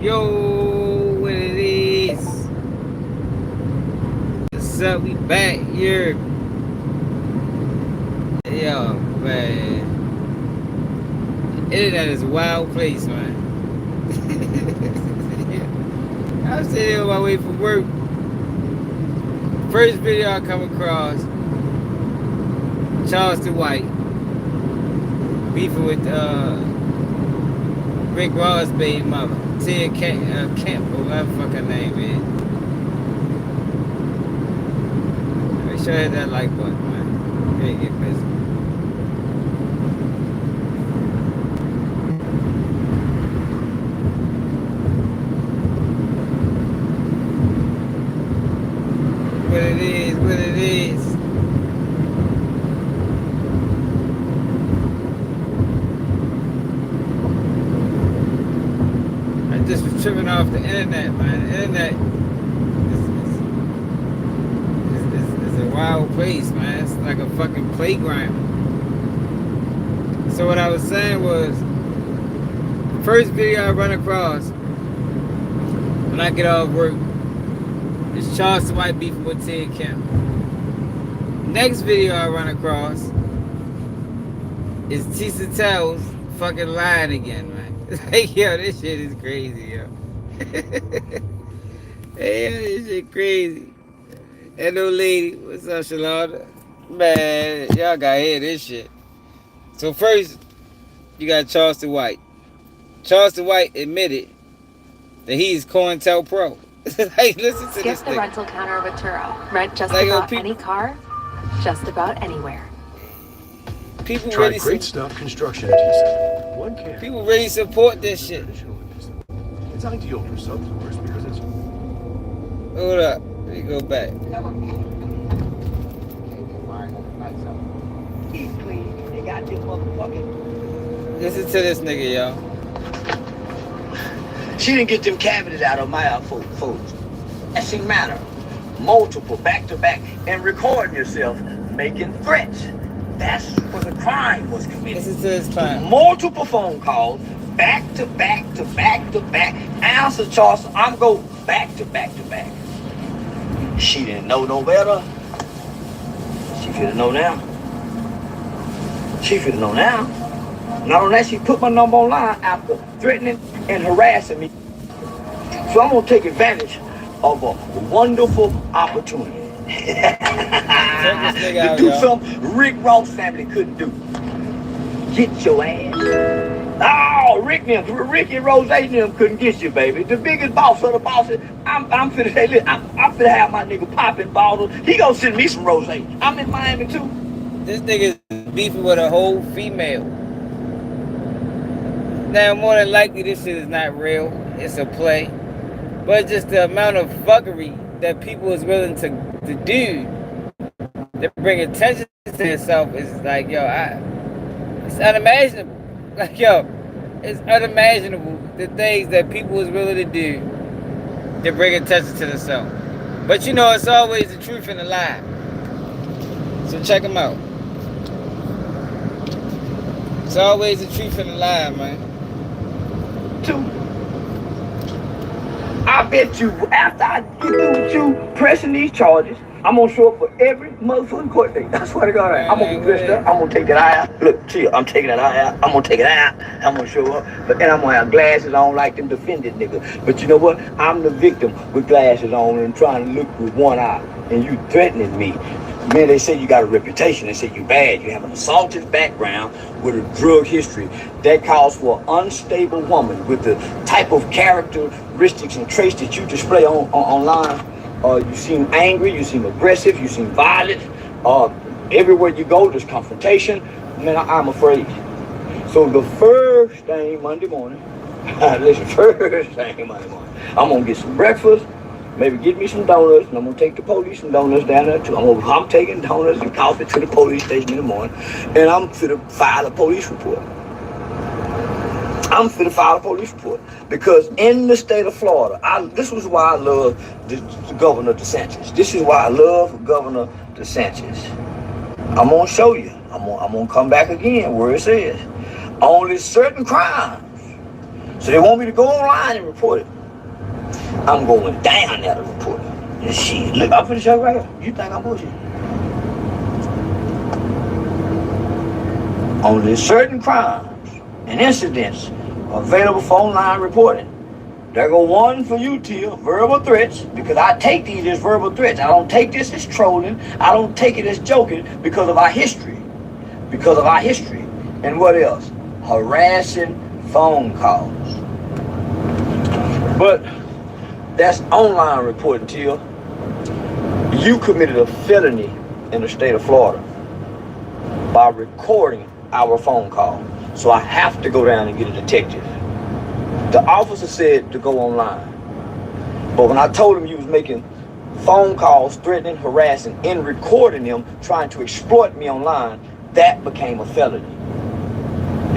Yo, what it is? What's up? We back here. Yo, man. Internet is a wild place, man. I'm sitting here on my way from work. First video I come across, Charleston White beefing with Rick Ross' baby mother, Tia Kemp, or whatever the fuck her name is. Make sure I hit that like button, man. Can't get busy. What it is, what it is. I just was tripping off the internet, man. The internet is a wild place, man. It's like a fucking playground. So what I was saying was, the first video I run across when I get off work is Charleston White beefing with Ted Kemp. Next video I run across is Tisa Tells fucking lying again, man. Like, yo, this shit is crazy, yo. Hey, this shit crazy. Hello, lady. What's up, Shalonda? Man, y'all gotta hear this shit. So first, you got Charleston White. Charleston White admitted that he's COINTELPRO. Like, listen to Skip this the thing. rental counter of a Turo. Rent just Like, about any car, just about anywhere. People Try really great stuff construction adhesive. One can. people really support this shit. It's ideal for subs or spears. Hold up. Let me go back. Listen to this nigga, yo. She didn't get them cavities out of my folks. That shit matter. Multiple, back to back, and recording yourself making threats. That's where the crime was committed. Listen to this crime. Multiple phone calls, back to back to back to back. Answer, Charleston, I'm go back to back to back. She didn't know no better. She should have known now. She should have known now. Not only that, she put my number online after threatening and harassing me. So I'm gonna take advantage of a wonderful opportunity to do something Rick Ross family couldn't do. Get your ass. Oh, Ricky and Rose them couldn't get you, baby. The biggest boss of the bosses. I'm finna say, listen, I'm finna have my nigga popping bottles. He gonna send me some rose. I'm in Miami too. This nigga is beefing with a whole female. Now, more than likely, this shit is not real. It's a play. But just the amount of fuckery that people is willing to do to bring attention to itself is like, yo, it's unimaginable. Like, yo, it's unimaginable the things that people is willing to do to bring attention to themselves. But you know, it's always the truth and the lie. So check them out. It's always the truth and the lie, man. Too. I bet you, after I get through with you pressing these charges, I'm gonna show up for every motherfucking court date. I swear to God, I'm gonna be dressed up. I'm gonna take that eye out. Look, chill, I'm taking that eye out. I'm gonna take it out. I'm gonna show up. And I'm gonna have glasses on like them defended niggas. But you know what? I'm the victim with glasses on and trying to look with one eye. And you threatening me. Man, they say you got a reputation. They say you bad. You have an assaultive background with a drug history. That calls for an unstable woman with the type of characteristics and traits that you display online. You seem angry, you seem aggressive, you seem violent. Everywhere you go, there's confrontation. Man, I'm afraid. So the first thing Monday morning, listen, first thing Monday morning, I'm gonna get some breakfast, maybe get me some donuts, and I'm gonna take the police some donuts down there too. I'm taking donuts and coffee to the police station in the morning, and I'm gonna file a police report. I'm finna file a police report because in the state of Florida, this was why I love the Governor DeSantis. This is why I love Governor DeSantis. I'm gonna show you. I'm gonna come back again where it says only certain crimes So they want me to go online and report it. I'm going down there to report it. And shit, look, I'm finna show you right here. You think I'm bullshit? Only certain crimes and incidents are available for online reporting. There go one for you, Tia, verbal threats, because I take these as verbal threats. I don't take this as trolling. I don't take it as joking because of our history. Because of our history. And what else? Harassing phone calls. But that's online reporting, Tia. You committed a felony in the state of Florida by recording our phone call. So I have to go down and get a detective. The officer said to go online. But when I told him you was making phone calls, threatening, harassing, and recording them, trying to exploit me online, that became a felony.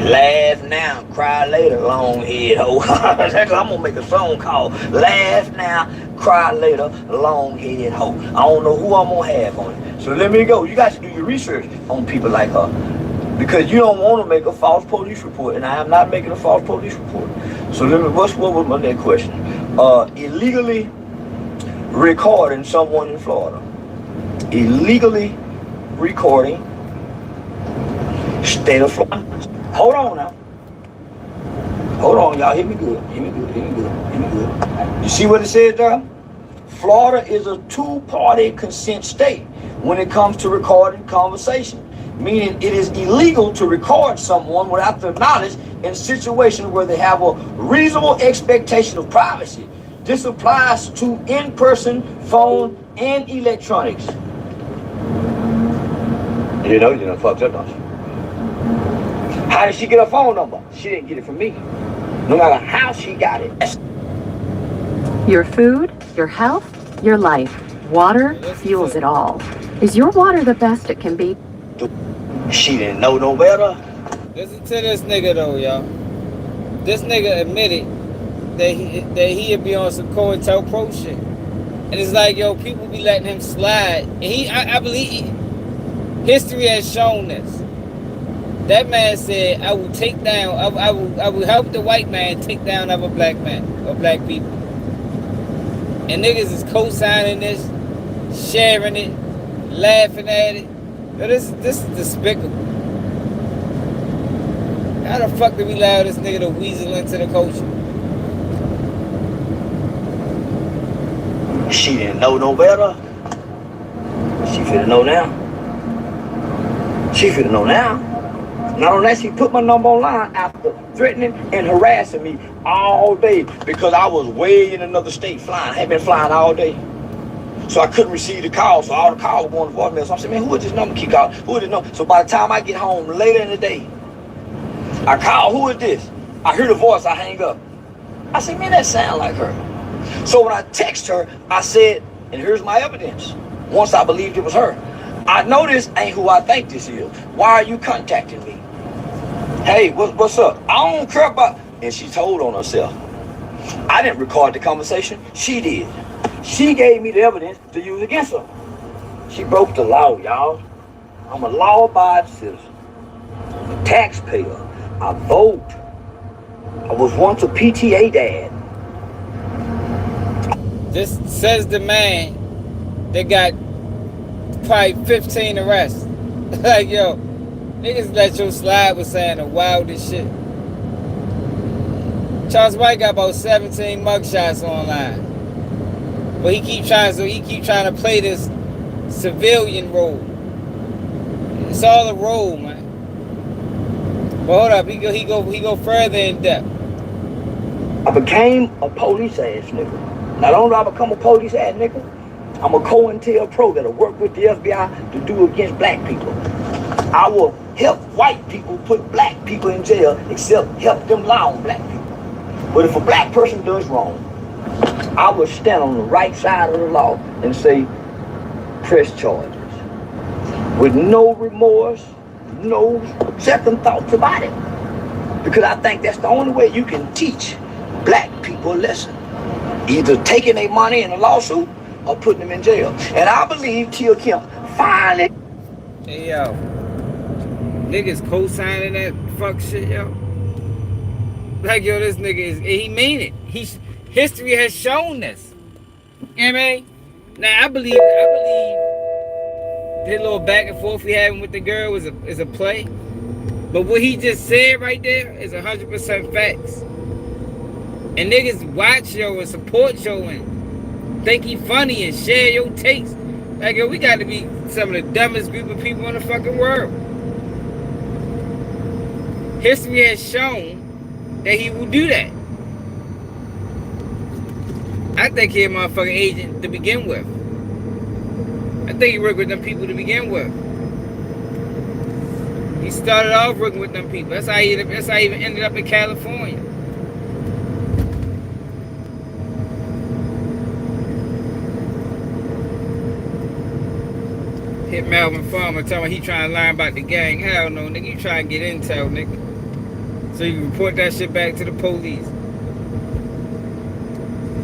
Laugh now, cry later, long head hoe. I'm gonna make a phone call. Laugh now, cry later, long head hoe. I don't know who I'm gonna have on it. So let me go. You guys do your research on people like her. Because you don't want to make a false police report, and I am not making a false police report. So let me, what was my next question? Illegally recording someone in Florida. Illegally recording state of Florida. Hold on now. Hold on, y'all. Hear me good. Hear me good. Hear me good. Hear me good. You see what it says there? Florida is a two-party consent state when it comes to recording conversation. Meaning it is illegal to record someone without their knowledge in situations where they have a reasonable expectation of privacy. This applies to in-person, phone, and electronics. You know, you done fucked up, don't you? How did she get her phone number? She didn't get it from me. No matter how she got it. Your food, your health, your life. Water fuels it all. Is your water the best it can be? She didn't know no better. Listen to this nigga though, y'all. This nigga admitted that he'd be on some COINTELPRO shit. And it's like, yo, people be letting him slide. And I believe history has shown this. That man said, I will take down, I will help the white man take down other black men or black people. And niggas is co-signing this, sharing it, laughing at it. Yo, this is despicable. How the fuck did we allow this nigga to weasel into the culture? She didn't know no better. She finna know now. She finna know now. Not only that, she put my number online after threatening and harassing me all day because I was way in another state flying. I had been flying all day. So I couldn't receive the call, so all the calls were going to voicemail. So I said, man, who is this number? Keep calling. Who is this number? So by the time I get home later in the day, I call, who is this? I hear the voice, I hang up. I said, man, that sound like her. So when I text her, I said, and here's my evidence. Once I believed it was her. I know this ain't who I think this is. Why are you contacting me? Hey, what's up? I don't care about... And she told on herself. I didn't record the conversation. She did. She gave me the evidence to use against her. She broke the law, y'all. I'm a law-abiding citizen. I'm a taxpayer. I vote. I was once a PTA dad. This says the man that got probably 15 arrests. Like, yo, niggas let you slide with saying the wildest shit. Charles White got about 17 mugshots online. But he keep trying to play this civilian role. It's all a role, man. But hold up, he go further in depth. I became a police ass nigga. Not only do I become a police ass nigga, I'm a COINTELPRO that'll work with the FBI to do against black people. I will help white people put black people in jail, except help them lie on black people. But if a black person does wrong, I will stand on the right side of the law and say, press charges. With no remorse, no second thoughts about it. Because I think that's the only way you can teach black people a lesson. Either taking their money in a lawsuit or putting them in jail. And I believe Tia Kemp finally... Hey, yo. Niggas co-signing that fuck shit, yo. Like, yo, this nigga is, he mean it. History has shown this. You know what I mean? Now, I believe this little back and forth we having with the girl is a play. But what he just said right there is 100% facts. And niggas watch yo and support yo and think he funny and share your takes. Like, yo, we got to be some of the dumbest group of people in the fucking world. History has shown that he will do that. I think he a motherfucking agent to begin with. I think he worked with them people to begin with. He started off working with them people. That's how he even ended up in California. Hit Melvin Farmer telling me he trying to learn about the gang. Hell no, nigga. You trying to get intel, nigga. So you can report that shit back to the police.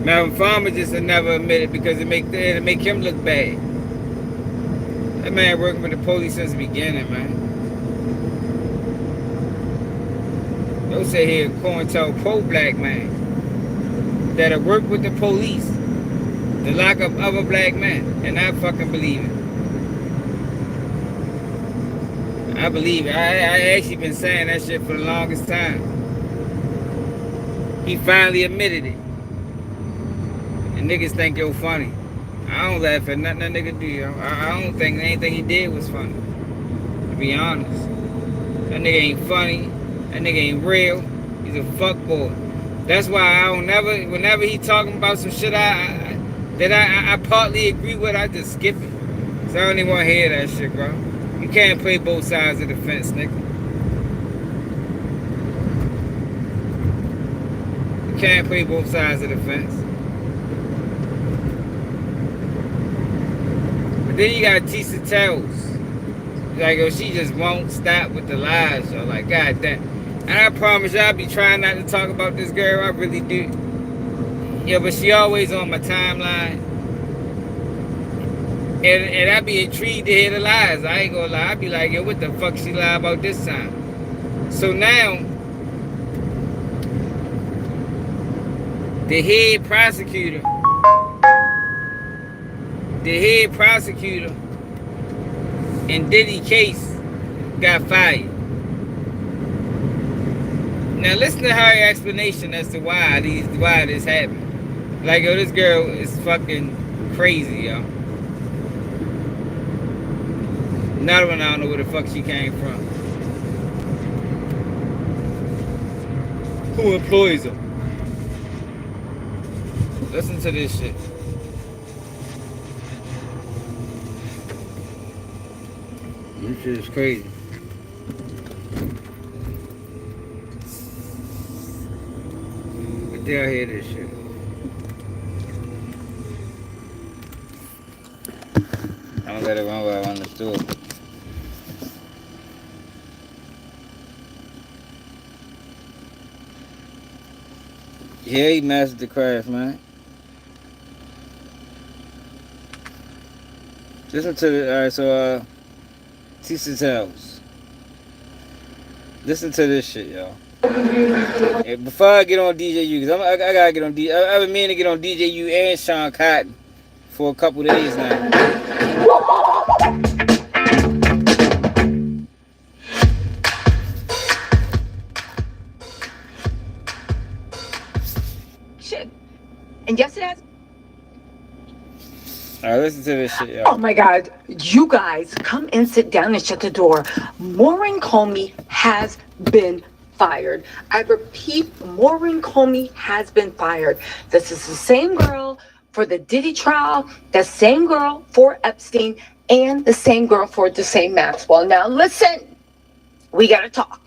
Melvin Farmer just never admit it because it'll make him look bad. That man working with the police since the beginning, man. They'll say he a pro-black man that'll work with the police to lock up other black men, and I fucking believe it. I believe it. I actually been saying that shit for the longest time. He finally admitted it. And niggas think you're funny. I don't laugh at nothing that nigga do, yo. I don't think anything he did was funny. To be honest. That nigga ain't funny. That nigga ain't real. He's a fuckboy. That's why I don't never, whenever he talking about some shit that I partly agree with, I just skip it. Cause I don't even want to hear that shit, bro. You can't play both sides of the fence, nigga. You can't play both sides of the fence. But then you got Tisa Tells. Like, yo, she just won't stop with the lies, yo. Like, god damn. And I promise you, I be trying not to talk about this girl. I really do. Yeah, but she always on my timeline. And I be intrigued to hear the lies. I ain't gonna lie. I be like, yo, what the fuck she lie about this time? So now, the head prosecutor in Diddy case got fired. Now listen to her explanation as to why this happened. Like, yo, this girl is fucking crazy, yo. Another one, I don't know where the fuck she came from. Who employs her? Listen to this shit. This shit is crazy. But they'll hear this shit. I'm gonna let it run where I want to do it. Yeah, he mastered the craft, man. Listen to the, alright, so, Tisa Tells. Listen to this shit, y'all. Hey, before I get on DJU, because I gotta get on DJ, I've been meaning to get on DJU and Sean Cotton for a couple days now. And yes, it has. Alright, listen to this shit, y'all. Oh my God. You guys come and sit down and shut the door. Maureen Comey has been fired. I repeat, Maureen Comey has been fired. This is the same girl for the Diddy trial, the same girl for Epstein, and the same girl for Dwayne Maxwell. Now listen, we gotta talk.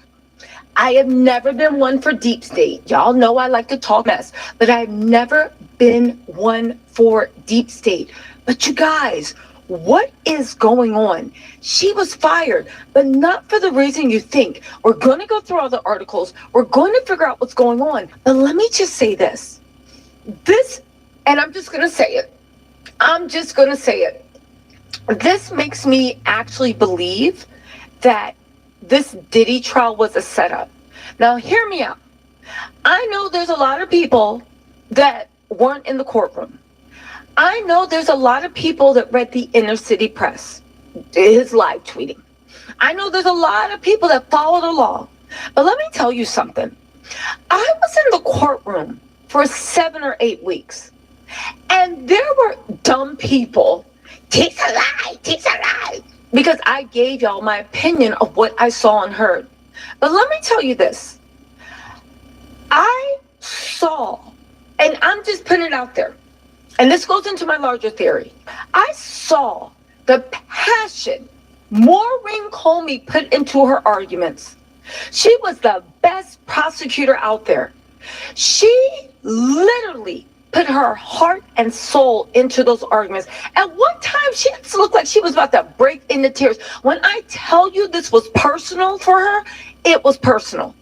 I have never been one for deep state. Y'all know I like to talk mess, but I've never been one for deep state. But you guys, what is going on? She was fired, but not for the reason you think. We're going to go through all the articles. We're going to figure out what's going on. But let me just say this. And I'm just going to say it. This makes me actually believe that this Diddy trial was a setup. Now, hear me out. I know there's a lot of people that weren't in the courtroom. I know there's a lot of people that read the inner city press, his live tweeting. I know there's a lot of people that followed along. But let me tell you something. I was in the courtroom for 7 or 8 weeks. And there were dumb people. Tea's a lie, Tea's a lie. Because I gave y'all my opinion of what I saw and heard. But let me tell you this. I saw, and I'm just putting it out there, and this goes into my larger theory. I saw the passion Maureen Comey put into her arguments. She was the best prosecutor out there. She literally put her heart and soul into those arguments. At one time, she looked like she was about to break into tears. When I tell you this was personal for her, it was personal.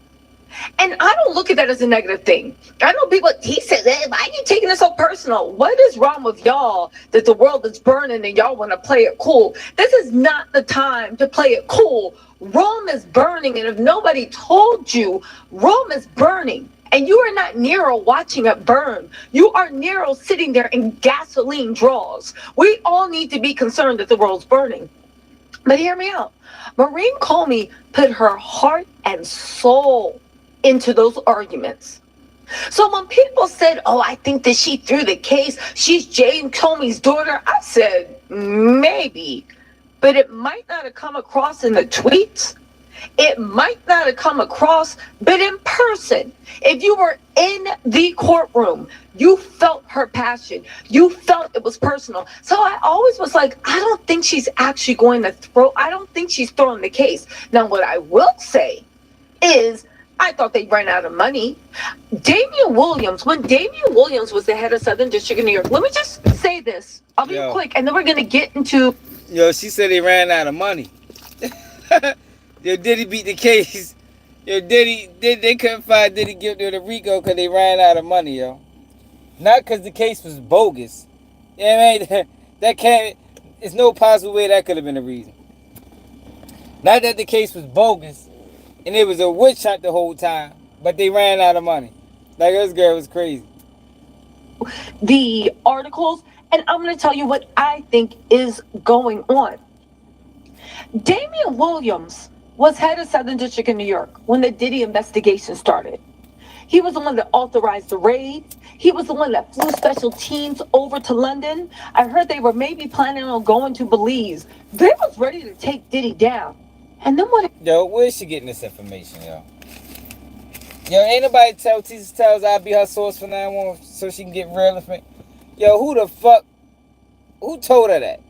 And I don't look at that as a negative thing. I know people, he says, hey, why are you taking it so personal? What is wrong with y'all that the world is burning and y'all want to play it cool? This is not the time to play it cool. Rome is burning, and if nobody told you, Rome is burning. And you are not Nero watching it burn. You are Nero sitting there in gasoline draws. We all need to be concerned that the world's burning. But hear me out. Maureen Comey put her heart and soul into those arguments. So when people said, oh, I think that she threw the case, she's James Comey's daughter, I said, maybe. But it might not have come across in the tweets. It might not have come across, but in person, if you were in the courtroom, you felt her passion. You felt it was personal. So I always was like, I don't think she's actually going to I don't think she's throwing the case. Now, what I will say is, I thought they ran out of money. Damian Williams, when Damian Williams was the head of Southern District of New York, let me just say this. I'll be quick, and then we're going to get into... Yo, she said they ran out of money. Yo, Diddy beat the case. Yo, they couldn't find Diddy guilty of the RICO because they ran out of money, yo. Not because the case was bogus. You know what I mean? That can't... There's no possible way that could have been the reason. Not that the case was bogus, and it was a witch hunt the whole time, but they ran out of money. Like, this girl was crazy. The articles, and I'm going to tell you what I think is going on. Damian Williams was head of Southern District in New York when the Diddy investigation started. He was the one that authorized the raid. He was the one that flew special teams over to London. I heard they were maybe planning on going to Belize. They was ready to take Diddy down. And then what? Yo, where's she getting this information, yo? Yo, ain't nobody tell Tisa Tells I'll be her source from now on so she can get real information. Yo, who the fuck? Who told her that?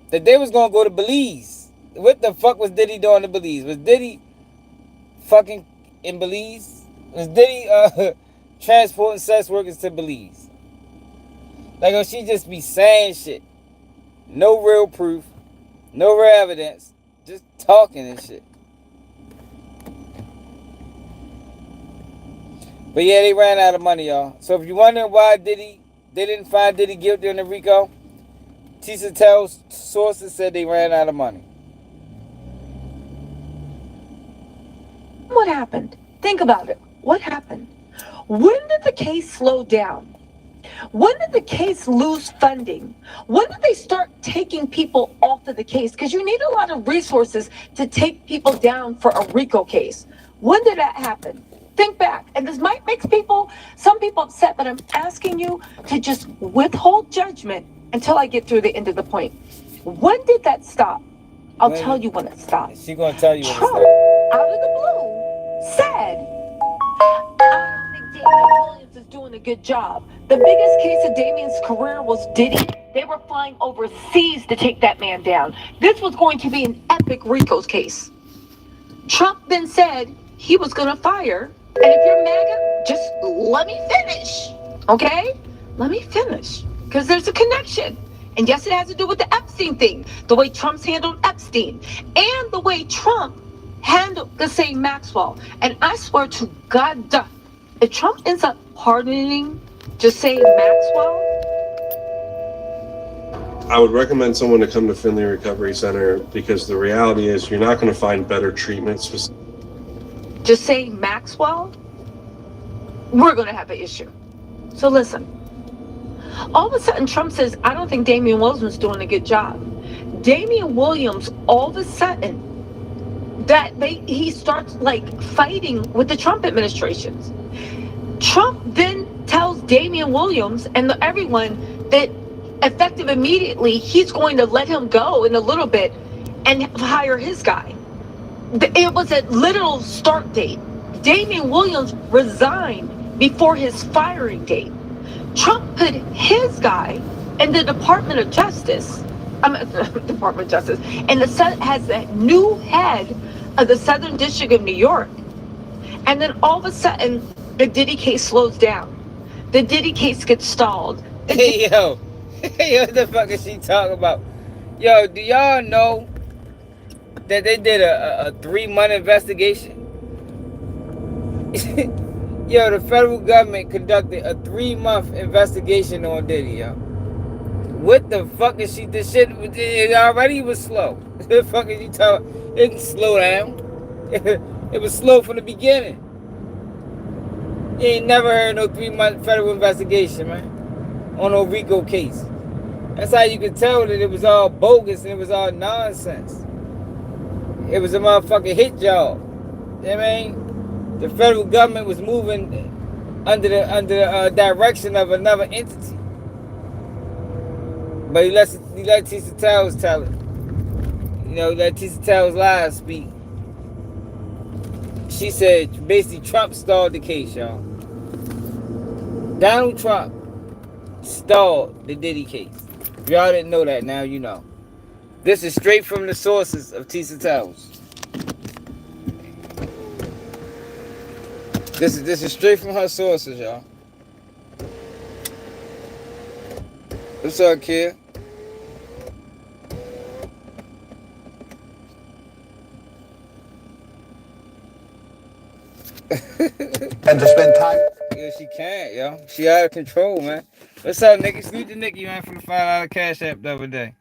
That they was gonna go to Belize. What the fuck was Diddy doing to Belize? Was Diddy fucking in Belize? Was Diddy transporting sex workers to Belize? Like, oh, she just be saying shit. No real proof. No real evidence. Just talking and shit. But yeah, they ran out of money, y'all. So if you're wondering why they didn't find Diddy guilty on the RICO, Tisa Tells sources said they ran out of money. What happened? Think about it. What happened? When did the case slow down? When did the case lose funding? When did they start taking people off of the case? Because you need a lot of resources to take people down for a RICO case. When did that happen? Think back. And this might make some people upset, but I'm asking you to just withhold judgment until I get through the end of the point. When did that stop? I'll tell you when it stopped. She gonna tell you when it Trump, stopped. out of the blue, said, I don't think Damian Williams is doing a good job. The biggest case of Damian's career was Diddy. They were flying overseas to take that man down. This was going to be an epic RICO's case. Trump then said he was going to fire. And if you're MAGA, just let me finish. Okay? Let me finish. Because there's a connection. And yes, it has to do with the Epstein thing. The way Trump's handled Epstein. And the way Trump handled the same Maxwell. And I swear to God, if Trump ends up pardoning just saying Maxwell, I would recommend someone to come to Finley Recovery Center because the reality is you're not going to find better treatment. Just saying Maxwell, we're going to have an issue. So listen, all of a sudden Trump says, I don't think Damian Williams is doing a good job. Damian Williams, all of a sudden, he starts like fighting with the Trump administrations. Trump then tells Damian Williams and everyone that effective immediately, he's going to let him go in a little bit and hire his guy. It was a literal start date. Damian Williams resigned before his firing date. Trump put his guy in the Department of Justice. Department of Justice. And has the new head of the Southern District of New York. And then all of a sudden, the Diddy case slows down. The Diddy case gets stalled. Hey, yo. Hey, what the fuck is she talking about? Yo, do y'all know that they did a 3-month investigation? Yo, the federal government conducted a 3-month investigation on Diddy, yo. What the fuck is she? This shit, it already was slow. The fuck is you talking? It didn't slow down. It was slow from the beginning. You ain't never heard no 3-month federal investigation, man, on no RICO case. That's how you could tell that it was all bogus and it was all nonsense. It was a motherfucking hit job. You know what I mean? The federal government was moving under the direction of another entity. But he let Tisa Towers tell it. You know, let Tisa Towers lies speak. She said basically Trump stalled the case, y'all. Donald Trump stalled the Diddy case. If y'all didn't know that, now you know. This is straight from the sources of Tisa Towers. This is straight from her sources, y'all. What's up, kid? And to spend time. Yeah, she can't, yo. She out of control, man. What's up, Nicky? Salute to Nicky, man, for the $5 cash app the other day.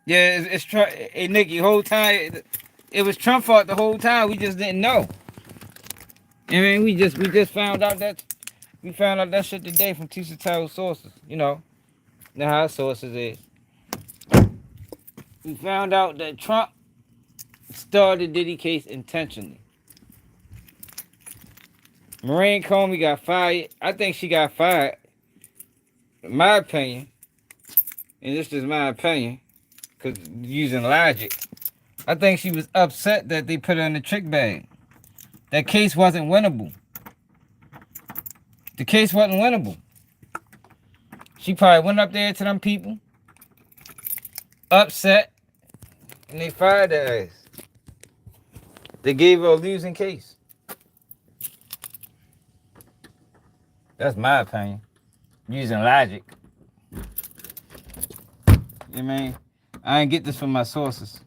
Yeah, it's Trump. Hey, Nicky, whole time it was Trump fault the whole time. We just didn't know. I mean, we just found out that shit today from Tisa Towers sources. You know how our sources is. We found out that Trump started Diddy case intentionally. Maureen Comey got fired. I think she got fired. In my opinion, and this is my opinion, because using logic, I think she was upset that they put her in the trick bag. That case wasn't winnable. The case wasn't winnable. She probably went up there to them people, upset, and they fired her ass. They gave her a losing case. That's my opinion. Using logic. You know what I mean? I ain't get this from my sources.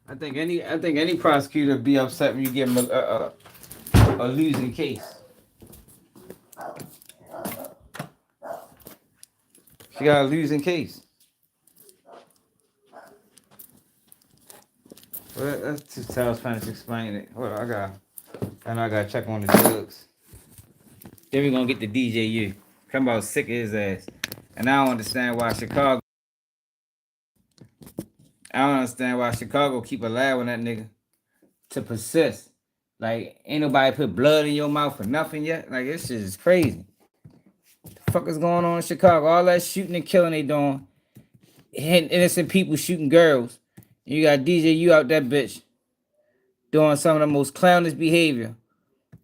I think any prosecutor would be upset when you give him a losing case. She got a losing case. Well, that's just how I was trying to explain it. Hold on, I gotta check on the drugs. Then we're gonna get the DJU. Come about sick of his ass. And I don't understand why Chicago keep allowing that nigga to persist. Like, ain't nobody put blood in your mouth for nothing yet. Like, this shit is crazy. The fuck is going on in Chicago? All that shooting and killing they doing. Hitting innocent people, shooting girls. You got DJU out that bitch doing some of the most clownish behavior.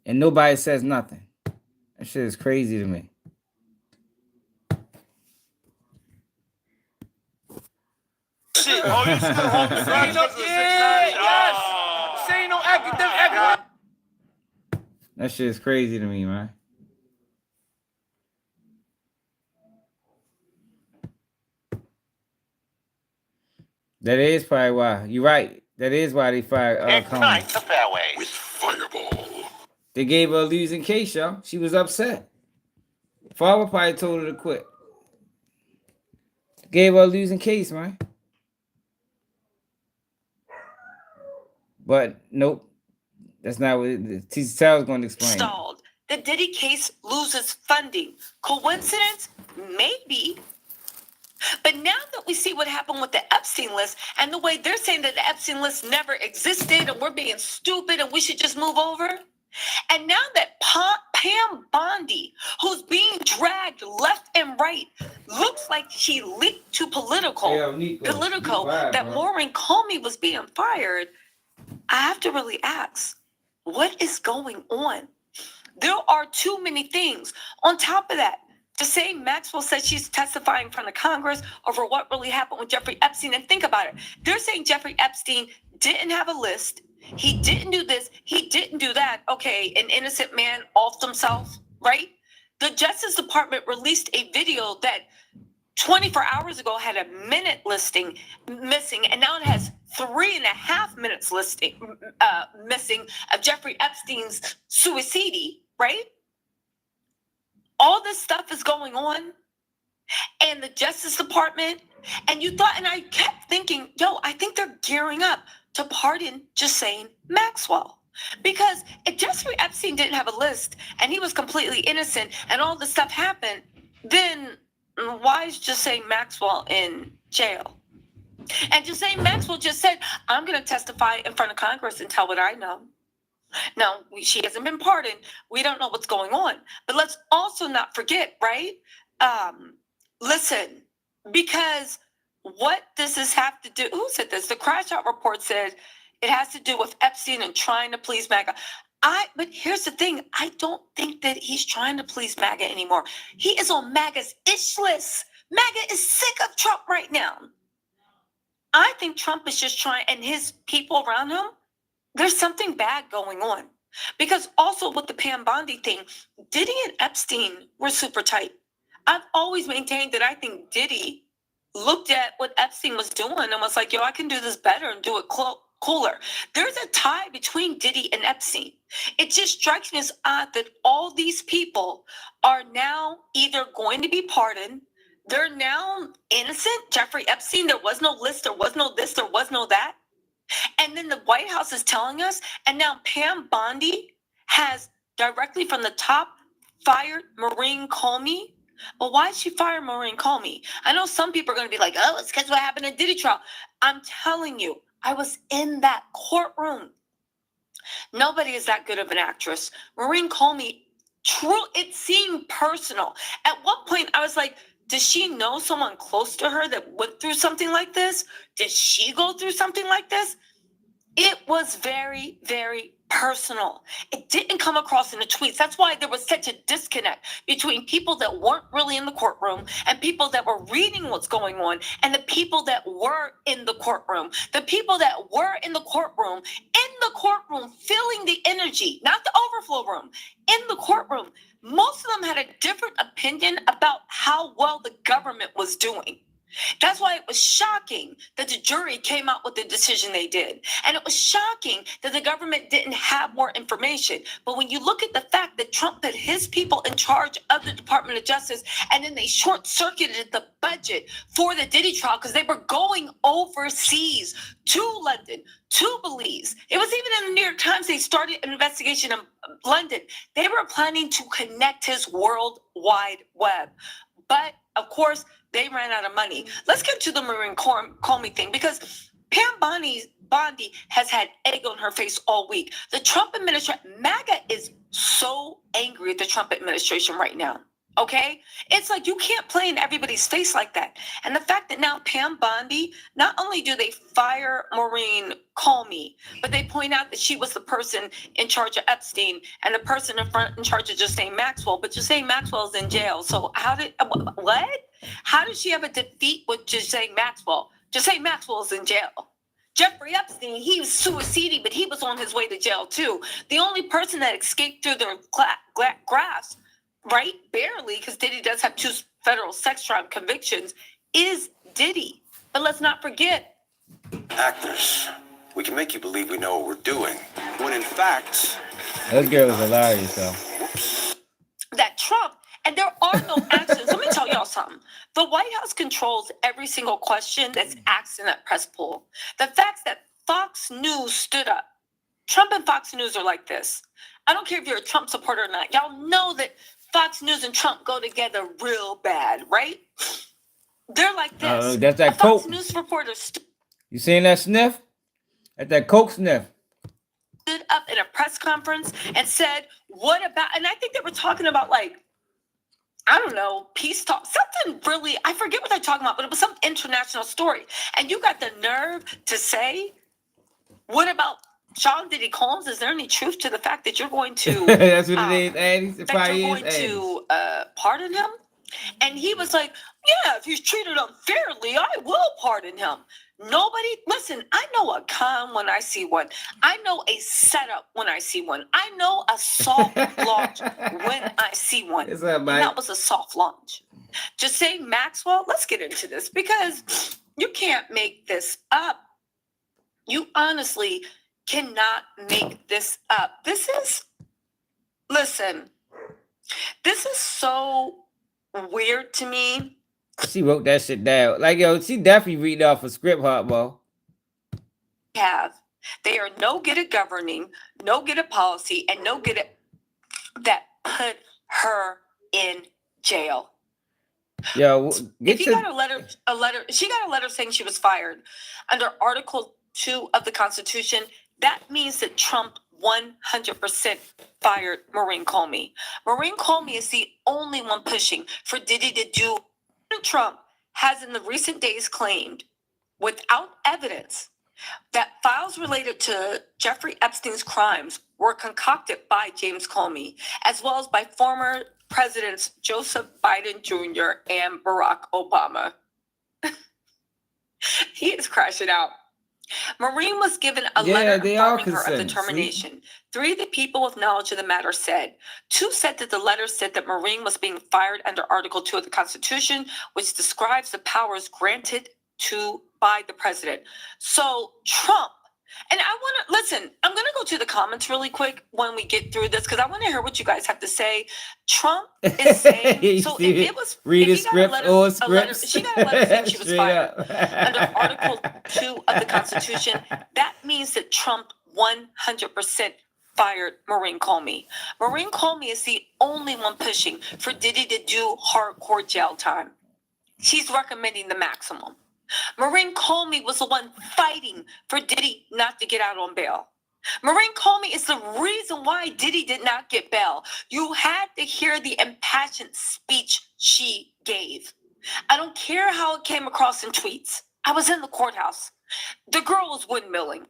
And nobody says nothing. That shit is crazy to me. Shit, oh, you still hold the grudge? Yes. Say no academic. That shit is crazy to me, man. That is probably why. You're right. That is why they fired Akon. The fairway. With Fireball. They gave her a losing case, y'all. She was upset. Father probably told her to quit. Gave her a losing case, man. But nope, that's not what Teacher Towers going to explain. Stalled. The Diddy case loses funding. Coincidence? Maybe. But now that we see what happened with the Epstein list and the way they're saying that the Epstein list never existed and we're being stupid and we should just move over. And now that Pam Bondi, who's being dragged left and right, looks like she leaked to Politico that Maureen Comey was being fired, I have to really ask, what is going on? There are too many things. On top of that, to say Maxwell said she's testifying in front of Congress over what really happened with Jeffrey Epstein, and think about it. They're saying Jeffrey Epstein didn't have a list. He didn't do this. He didn't do that. Okay, an innocent man offed himself, right? The Justice Department released a video that 24 hours ago had a minute listing missing, and now it has 3.5 minutes missing of Jeffrey Epstein's suicide, right? All this stuff is going on, and the Justice Department, and you thought, and I kept thinking, I think they're gearing up to pardon Ghislaine Maxwell. Because if Jeffrey Epstein didn't have a list and he was completely innocent and all this stuff happened, then why is Ghislaine Maxwell in jail? And Ghislaine Maxwell just said, I'm going to testify in front of Congress and tell what I know. Now, she hasn't been pardoned. We don't know what's going on. But let's also not forget, right? Listen, because what does this have to do? Who said this? The Crash Out report said it has to do with Epstein and trying to please MAGA. But here's the thing. I don't think that he's trying to please MAGA anymore. He is on MAGA's ish list. MAGA is sick of Trump right now. I think Trump is just trying, and his people around him, there's something bad going on. Because also with the Pam Bondi thing, Diddy and Epstein were super tight. I've always maintained that I think Diddy looked at what Epstein was doing and was like, I can do this better and do it cooler. There's a tie between Diddy and Epstein. It just strikes me as odd that all these people are now either going to be pardoned, they're now innocent. Jeffrey Epstein, there was no list, there was no this, there was no that. And then the White House is telling us, and now Pam Bondi has directly from the top fired Maureen Comey. Well, why did she fire Maureen Comey? I know some people are going to be like, it's because what happened in Diddy trial. I'm telling you, I was in that courtroom. Nobody is that good of an actress. Maureen Comey, it seemed personal. At one point, I was like, does she know someone close to her that went through something like this? Did she go through something like this? It was very, very personal. It didn't come across in the tweets. That's why there was such a disconnect between people that weren't really in the courtroom and people that were reading what's going on and the people that were in the courtroom. The people that were in the courtroom, feeling the energy, not the overflow room, in the courtroom. Most of them had a different opinion about how well the government was doing. That's why it was shocking that the jury came out with the decision they did. And it was shocking that the government didn't have more information. But when you look at the fact that Trump put his people in charge of the Department of Justice, and then they short-circuited the budget for the Diddy trial because they were going overseas to London, to Belize. It was even in the New York Times, they started an investigation in London. They were planning to connect his World Wide Web. But, of course, they ran out of money. Let's get to the Maureen Comey thing, because Pam Bondi has had egg on her face all week. The Trump administration, MAGA is so angry at the Trump administration right now. Okay? It's like you can't play in everybody's face like that. And the fact that now Pam Bondi, not only do they fire Maureen Comey, but they point out that she was the person in charge of Epstein and the person in charge of Ghislaine Maxwell, but Ghislaine Maxwell is in jail. So what? How did she have a defeat with Ghislaine Maxwell? Ghislaine Maxwell is in jail. Jeffrey Epstein, he was suicidal, but he was on his way to jail too. The only person that escaped through their grasp, right, barely, because Diddy does have 2 federal sex crime convictions, is Diddy. But let's not forget. Actors, we can make you believe we know what we're doing, when in fact... That girl is hilarious, though. That Trump, and there are no actions. Let me tell y'all something. The White House controls every single question that's asked in that press poll. The fact that Fox News stood up Trump and Fox News are like this. I don't care if you're a Trump supporter or not. Y'all know that Fox News and Trump go together real bad, right? They're like this. That's that Fox coke. News reporter You seen that sniff? That's that coke sniff. stood up in a press conference and said, what about, and I think they were talking about like, I don't know, peace talk, something really, I forget what they're talking about, but it was some international story. And you got the nerve to say, what about Sean Diddy Combs? Is there any truth to the fact that you're going to that's what it is, Addis. It that probably you're is going Addis. to pardon him? And he was like, yeah, if he's treated unfairly, I will pardon him. Nobody, listen, I know a con when I see one. I know a setup when I see one. I know a soft launch when I see one. What's up, And Mike? that was a soft launch. Just say Maxwell, let's get into this because you can't make this up. You honestly cannot make this up. Listen, this is so weird to me. She wrote that shit down. Like, yo, she definitely reading off a script, hot bro. They are no good at governing, no good at policy, and no good at that put her in jail. Yo, If you got a letter, she got a letter saying she was fired under Article 2 of the Constitution. That means that Trump 100% fired Maureen Comey. Maureen Comey is the only one pushing for Diddy to do. Trump has in the recent days claimed, without evidence, that files related to Jeffrey Epstein's crimes were concocted by James Comey, as well as by former Presidents Joseph Biden Jr. and Barack Obama. He is crashing out. Maureen was given a letter informing her of the termination. 3 of the people with knowledge of the matter said. 2 said that the letter said that Maureen was being fired under Article 2 of the Constitution, which describes the powers granted by the president. So Trump, and I want to listen, I'm going to go to the comments really quick when we get through this because I want to hear what you guys have to say. Trump is saying, so if it was, read if a script or scripts. she got a letter saying she was fired under Article 2 of the Constitution. That means that Trump 100% fired Maureen Comey. Maureen Comey is the only one pushing for Diddy to do hardcore jail time. She's recommending the maximum. Maureen Comey was the one fighting for Diddy not to get out on bail. Maureen Comey is the reason why Diddy did not get bail. You had to hear the impassioned speech she gave. I don't care how it came across in tweets. I was in the courthouse. The girl was windmilling.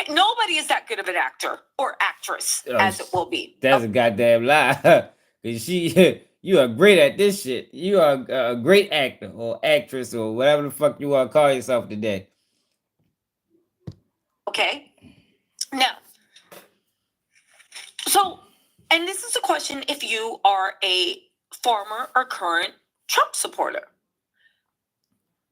Nobody is that good of an actor or actress as it will be. That's a goddamn lie. You are great at this shit. You are a great actor or actress or whatever the fuck you want to call yourself today. Okay. Now, so, and this is a question if you are a former or current Trump supporter.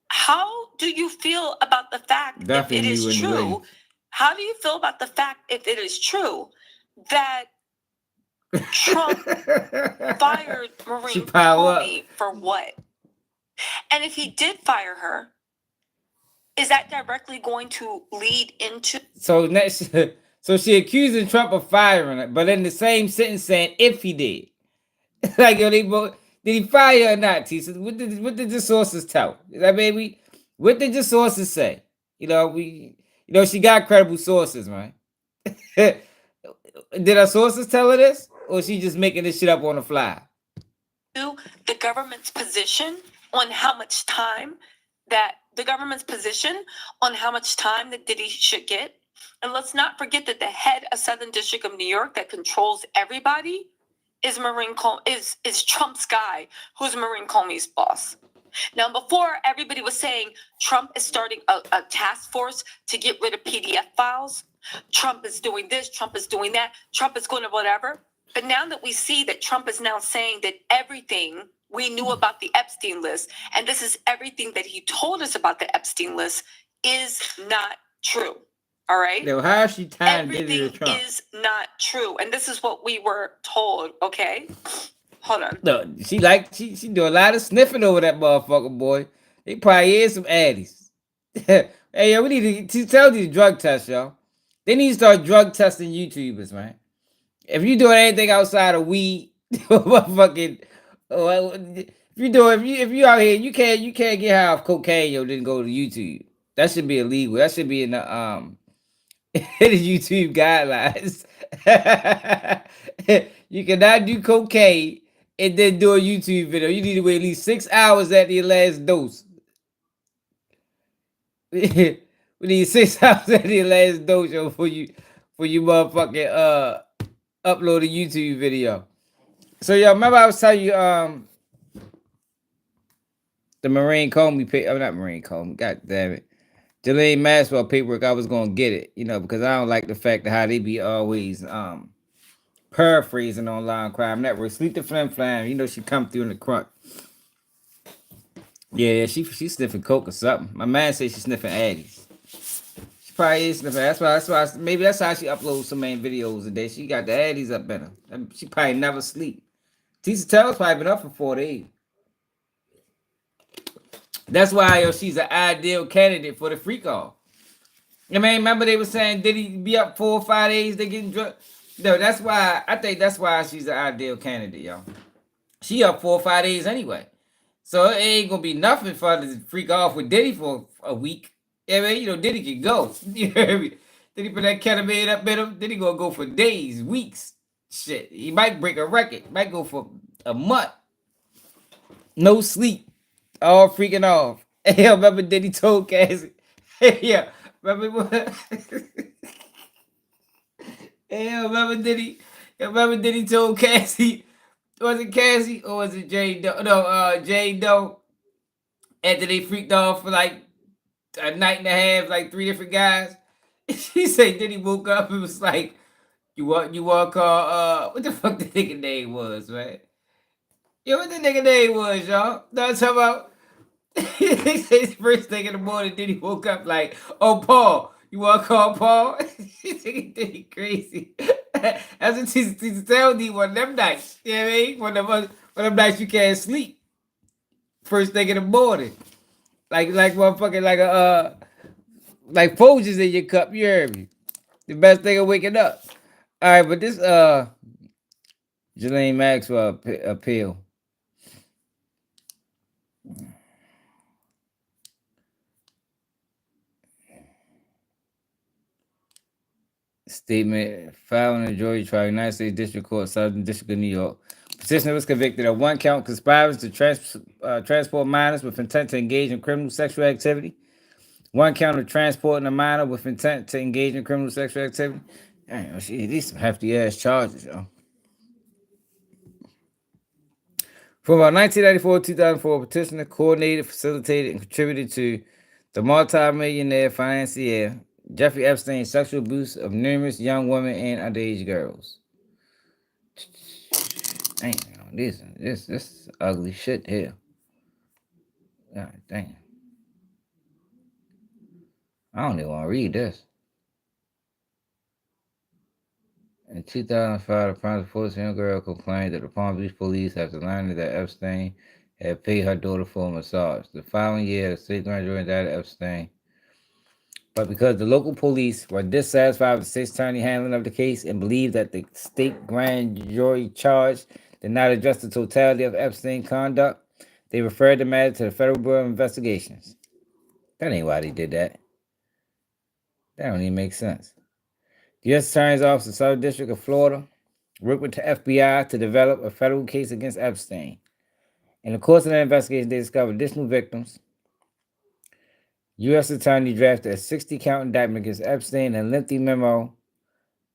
How do you feel about the fact if it is true? How do you feel about the fact if it is true that Trump fired Maureen Comey for what? And if he did fire her, is that directly going to lead into? So she accusing Trump of firing her, but in the same sentence saying if he did, like yo, they both did he fire her or not? T says, what did the sources tell? That baby, what did the sources say? She got credible sources, right? Did our sources tell her this? Or is she just making this shit up on the fly? The government's position on how much time that Diddy should get. And let's not forget that the head of Southern District of New York that controls everybody is is Trump's guy, who's Maureen Comey's boss. Now, before everybody was saying Trump is starting a task force to get rid of PDF files. Trump is doing this, Trump is doing that, Trump is going to whatever. But now that we see that Trump is now saying that everything we knew about the Epstein list, and this is everything that he told us about the Epstein list, is not true. All right? Now, how is she tying Diddy to Trump? Everything is not true. And this is what we were told, okay? Hold on. No, she do a lot of sniffing over that motherfucker, boy. They probably is some addies. Hey, yo, we need to tell these drug tests, y'all. They need to start drug testing YouTubers, man. If you doing anything outside of weed, motherfucking, if you out here, you can't get high off cocaine, yo, then go to YouTube. That should be illegal. That should be in the in the YouTube guidelines. You cannot do cocaine and then do a YouTube video. You need to wait at least 6 hours after your last dose. We need 6 hours after your last dose, yo, for you motherfucking upload a YouTube video. So y'all remember I was telling you the Marine Comey paper. I'm not Marine Comey, god damn it. Ghislaine Maxwell paperwork, I was gonna get it, because I don't like the fact that how they be always paraphrasing online crime network. Sleep the flim flam, she come through in the crunk. Yeah, she sniffing coke or something. My man says she's sniffing addies. She probably is sniffing. That's why maybe that's how she uploads so many videos a day. She got the addies up in her. She probably never sleep. Tisa Tell's probably been up for 4 days. That's why she's an ideal candidate for the freak off. Remember they were saying did he be up 4 or 5 days? They getting drunk. No, that's why I think that's why she's an ideal candidate, y'all. She up 4 or 5 days anyway, so it ain't gonna be nothing for her to freak off with Diddy for a week. Diddy can go. You hear me? Diddy put that ketamine up in him. Diddy gonna go for days, weeks. Shit, he might break a record. Might go for a month. No sleep. All freaking off. Hey, remember Diddy told Cassie? Yeah, remember what? Hey, remember Diddy told Cassie? Was it Cassie or was it Jane Doe? No, Jane Doe. After they freaked off for like a night and a half, like 3 different guys. She said Diddy woke up and was like, you want to call what the fuck the nigga name was, man? Yo, what the nigga name was, y'all? No, I'm talking about he said first thing in the morning, Diddy woke up like, oh Paul, you want to call Paul? She said Diddy crazy. That's what she's telling me one of them nights. You know what I mean? One of them nights you can't sleep. First thing in the morning. Like motherfucking like Folgers in your cup, you heard me. The best thing of waking up. All right, but this Ghislaine Maxwell appeal. Statement filed in the Georgia trial, United States District Court, Southern District of New York. Petitioner was convicted of 1 count conspiracy to transport minors with intent to engage in criminal sexual activity. 1 count of transporting a minor with intent to engage in criminal sexual activity. Damn, these some hefty ass charges, yo. From about 1994 to 2004, petitioner coordinated, facilitated, and contributed to the multi-millionaire financier Jeffrey Epstein's sexual abuse of numerous young women and underage girls. Damn, this ugly shit here. God damn. I don't even want to read this. In 2005, the prominent 14-year-old girl complained that the Palm Beach police after learning that Epstein had paid her daughter for a massage. The following year, the state grand jury indicted Epstein. But because the local police were dissatisfied with the state's attorney handling of the case and believed that the state grand jury charge did not address the totality of Epstein's conduct, they referred the matter to the Federal Bureau of Investigations. That ain't why they did that. That don't even make sense. The U.S. Attorney's Office of Southern District of Florida worked with the FBI to develop a federal case against Epstein. In the course of the investigation, they discovered additional victims. U.S. Attorney drafted a 60-count indictment against Epstein and a lengthy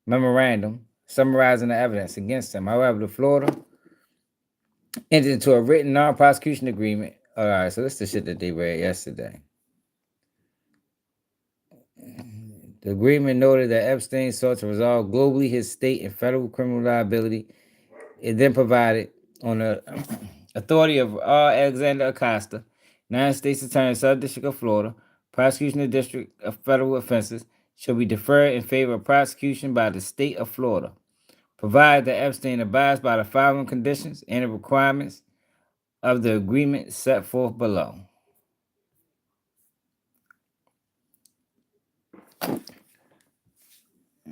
memorandum summarizing the evidence against him. However, the Florida entered into a written non-prosecution agreement. All right, so this is the shit that they read yesterday. The agreement noted that Epstein sought to resolve globally his state and federal criminal liability. It then provided, on the authority of R. Alexander Acosta, United States Attorney, Southern District of Florida, prosecution of district of federal offenses shall be deferred in favor of prosecution by the state of Florida, provided that Epstein abides by the following conditions and the requirements of the agreement set forth below.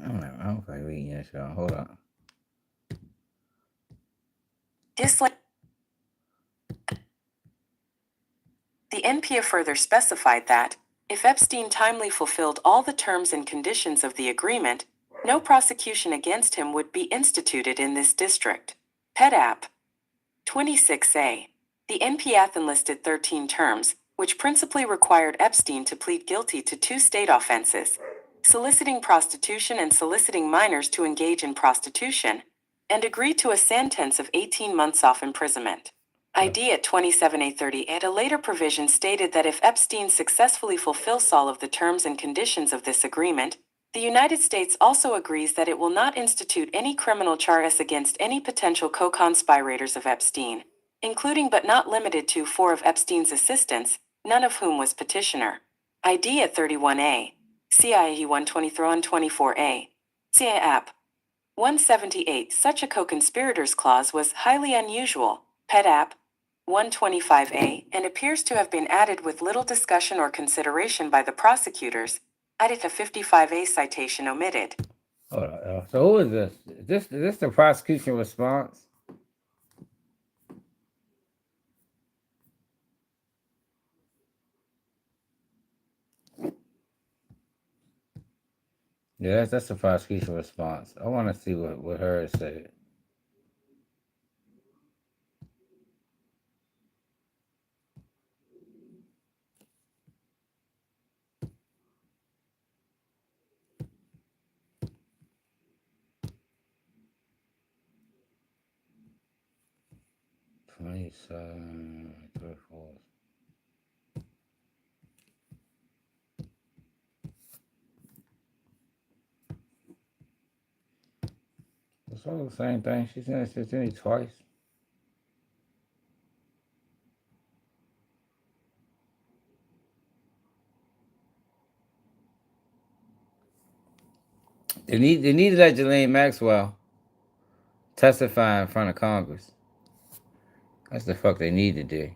I don't feel like reading that shit. Hold on. The NPA further specified that, if Epstein timely fulfilled all the terms and conditions of the agreement, no prosecution against him would be instituted in this district. Pet App 26A. The NPA enlisted 13 terms, which principally required Epstein to plead guilty to 2 state offenses: soliciting prostitution and soliciting minors to engage in prostitution, and agree to a sentence of 18 months off imprisonment. ID at 27A30 at a later provision stated that if Epstein successfully fulfills all of the terms and conditions of this agreement, the United States also agrees that it will not institute any criminal charges against any potential co-conspirators of Epstein, including but not limited to 4 of Epstein's assistants, none of whom was petitioner. ID at 31A. CIA 123-124A. CIA App 178. Such a co-conspirators clause was highly unusual. Pet App 125A, and appears to have been added with little discussion or consideration by the prosecutors. Edit a 55A citation omitted. Hold on. So who is this? Is this the prosecution response? Yeah, that's the prosecution response. I want to see what her said. That's all the same thing. She's in it twice. They need to let Ghislaine Maxwell testify in front of Congress. That's the fuck they need to do.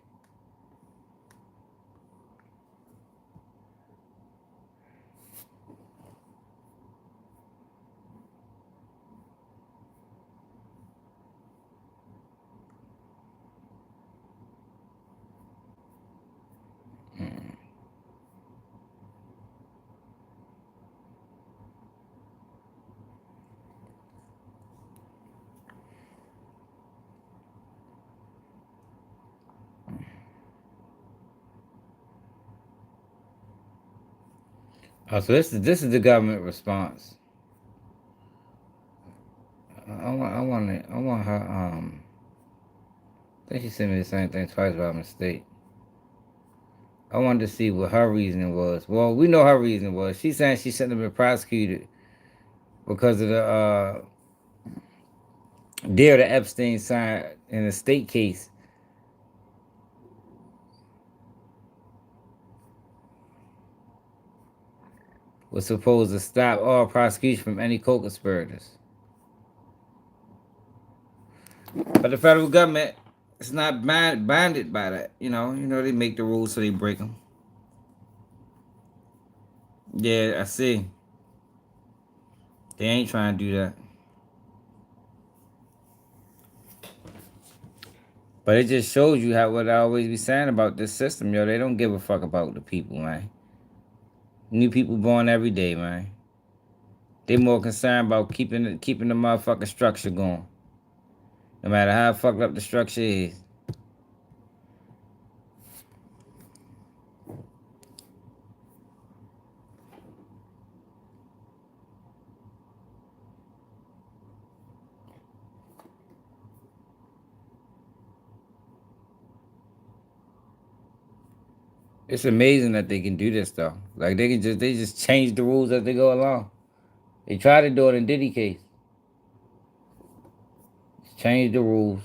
Oh, so this is the government response. I want her. I think she sent me the same thing twice by mistake. I wanted to see what her reasoning was. Well, we know her reason was. She's saying she shouldn't have been prosecuted because of the deal that Epstein signed in a state case. Was supposed to stop all prosecution from any co-conspirators. But the federal government is not bounded by that. You know, they make the rules so they break them. Yeah, I see. They ain't trying to do that. But it just shows you what I always be saying about this system, yo. They don't give a fuck about the people, man. New people born every day, man. They more concerned about keeping the motherfucking structure going. No matter how fucked up the structure is. It's amazing that they can do this though. Like they just change the rules as they go along. They tried to do it in Diddy case. Change the rules.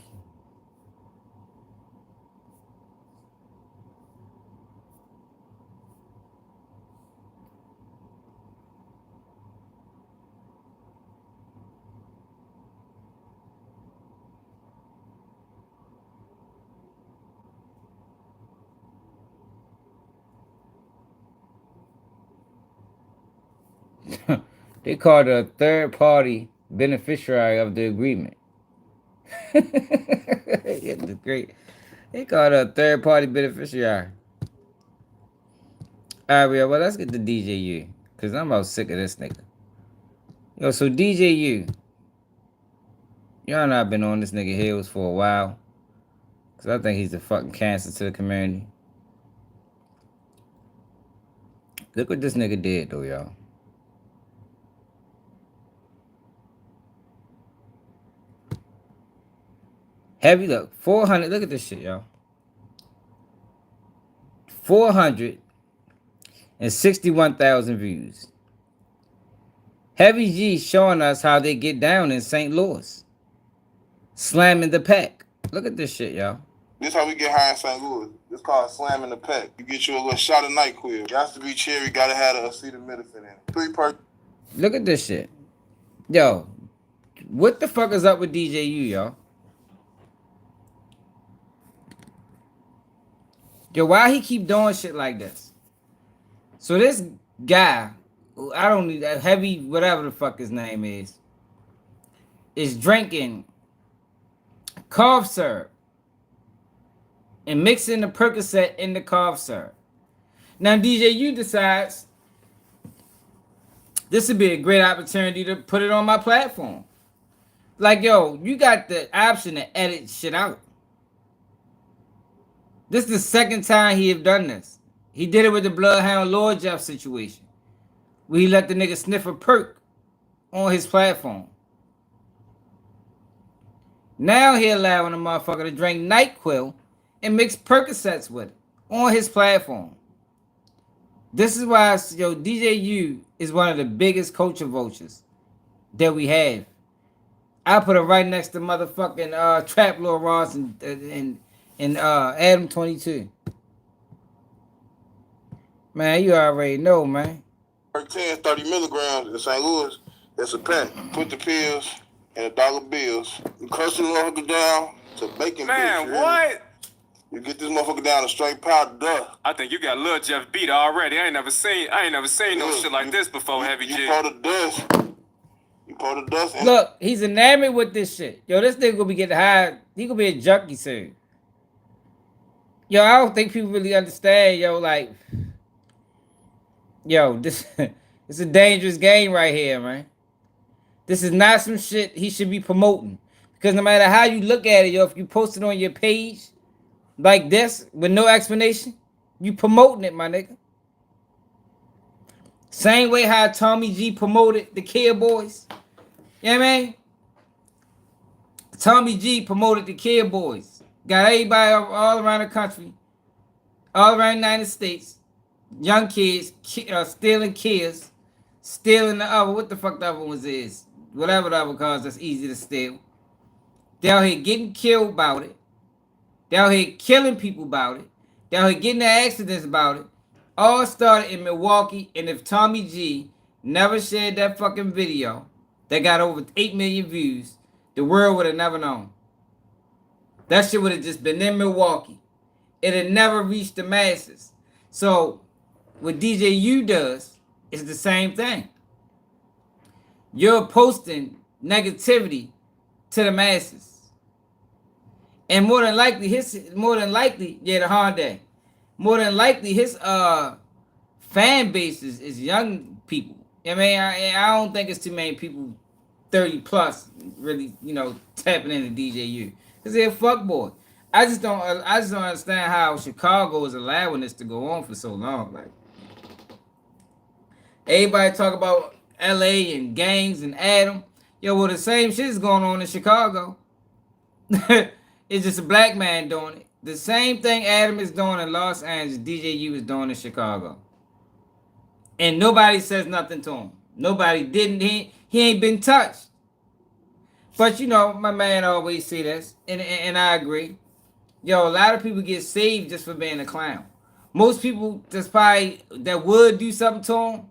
They called her a third party beneficiary of the agreement. It's great. They called her a third party beneficiary. Alright, well, let's get to DJU. Cause I'm about sick of this nigga. Yo, so DJU. Y'all know I've been on this nigga heels for a while. Cause I think he's a fucking cancer to the community. Look what this nigga did though, y'all. Heavy look, 400, look at this shit, y'all. 461,000 views. Heavy G showing us how they get down in St. Louis. Slamming the pack. Look at this shit, y'all. This how we get high in St. Louis. It's called slamming the pack. You get you a little shot of NyQuil. It has to be cherry, gotta have a acetaminophen in it. 3 per. Look at this shit. Yo, what the fuck is up with DJU, y'all? Yo, why he keep doing shit like this? So this guy, I don't need that heavy, whatever the fuck his name is drinking cough syrup and mixing the Percocet in the cough syrup. Now DJU decides this would be a great opportunity to put it on my platform. Like, yo, you got the option to edit shit out. This is the second time he have done this. He did it with the Bloodhound Lord Jeff situation, where he let the nigga sniff a perk on his platform. Now he allowing a motherfucker to drink NyQuil and mix Percocets with it on his platform. This is why, yo, DJU is one of the biggest culture vultures that we have. I put it right next to motherfucking Trap Lord Ross and Adam 22. Man, you already know, man. 10, 30 milligrams in St. Louis, that's a pack. Put the pills in $1 bills. You crush the motherfucker down to bacon. Man, bits, what? You get this motherfucker down to straight powder dust. I think you got Lil Jeff beat already. I ain't never seen no shit like this before, Heavy G. You pour the dust. You pour the dust in. Look, he's enamored with this shit. Yo, this nigga gonna be getting high. He gonna be a junkie soon. Yo, I don't think people really understand, yo, like, yo, this it's a dangerous game right here, man. This is not some shit he should be promoting. Because no matter how you look at it, yo, if you post it on your page like this with no explanation, you promoting it, my nigga. Same way how Tommy G promoted the Kid Boys. You know what I mean? Tommy G promoted the Kid Boys. Got everybody all around the country, all around the United States, young kids stealing kids, stealing the other, what the fuck the other ones is. Whatever the other cars that's easy to steal. They out here getting killed about it. They out here killing people about it. They out here getting in accidents about it. All started in Milwaukee, and if Tommy G never shared that fucking video that got over 8 million views, the world would have never known. That shit would have just been in Milwaukee. It had never reached the masses. So what DJU does is the same thing. You're posting negativity to the masses. And more than likely, the Hyundai. More than likely, his fan base is young people. I mean, I don't think it's too many people 30 plus really, tapping into DJU. Because they're a fuckboy. I just don't understand how Chicago is allowing this to go on for so long. Like, everybody talk about LA and gangs and Adam. Yo, well, the same shit is going on in Chicago. It's just a black man doing it. The same thing Adam is doing in Los Angeles, DJU is doing in Chicago. And nobody says nothing to him. Nobody didn't. He ain't been touched. But, my man always say this, and I agree. Yo, a lot of people get saved just for being a clown. Most people that would do something to him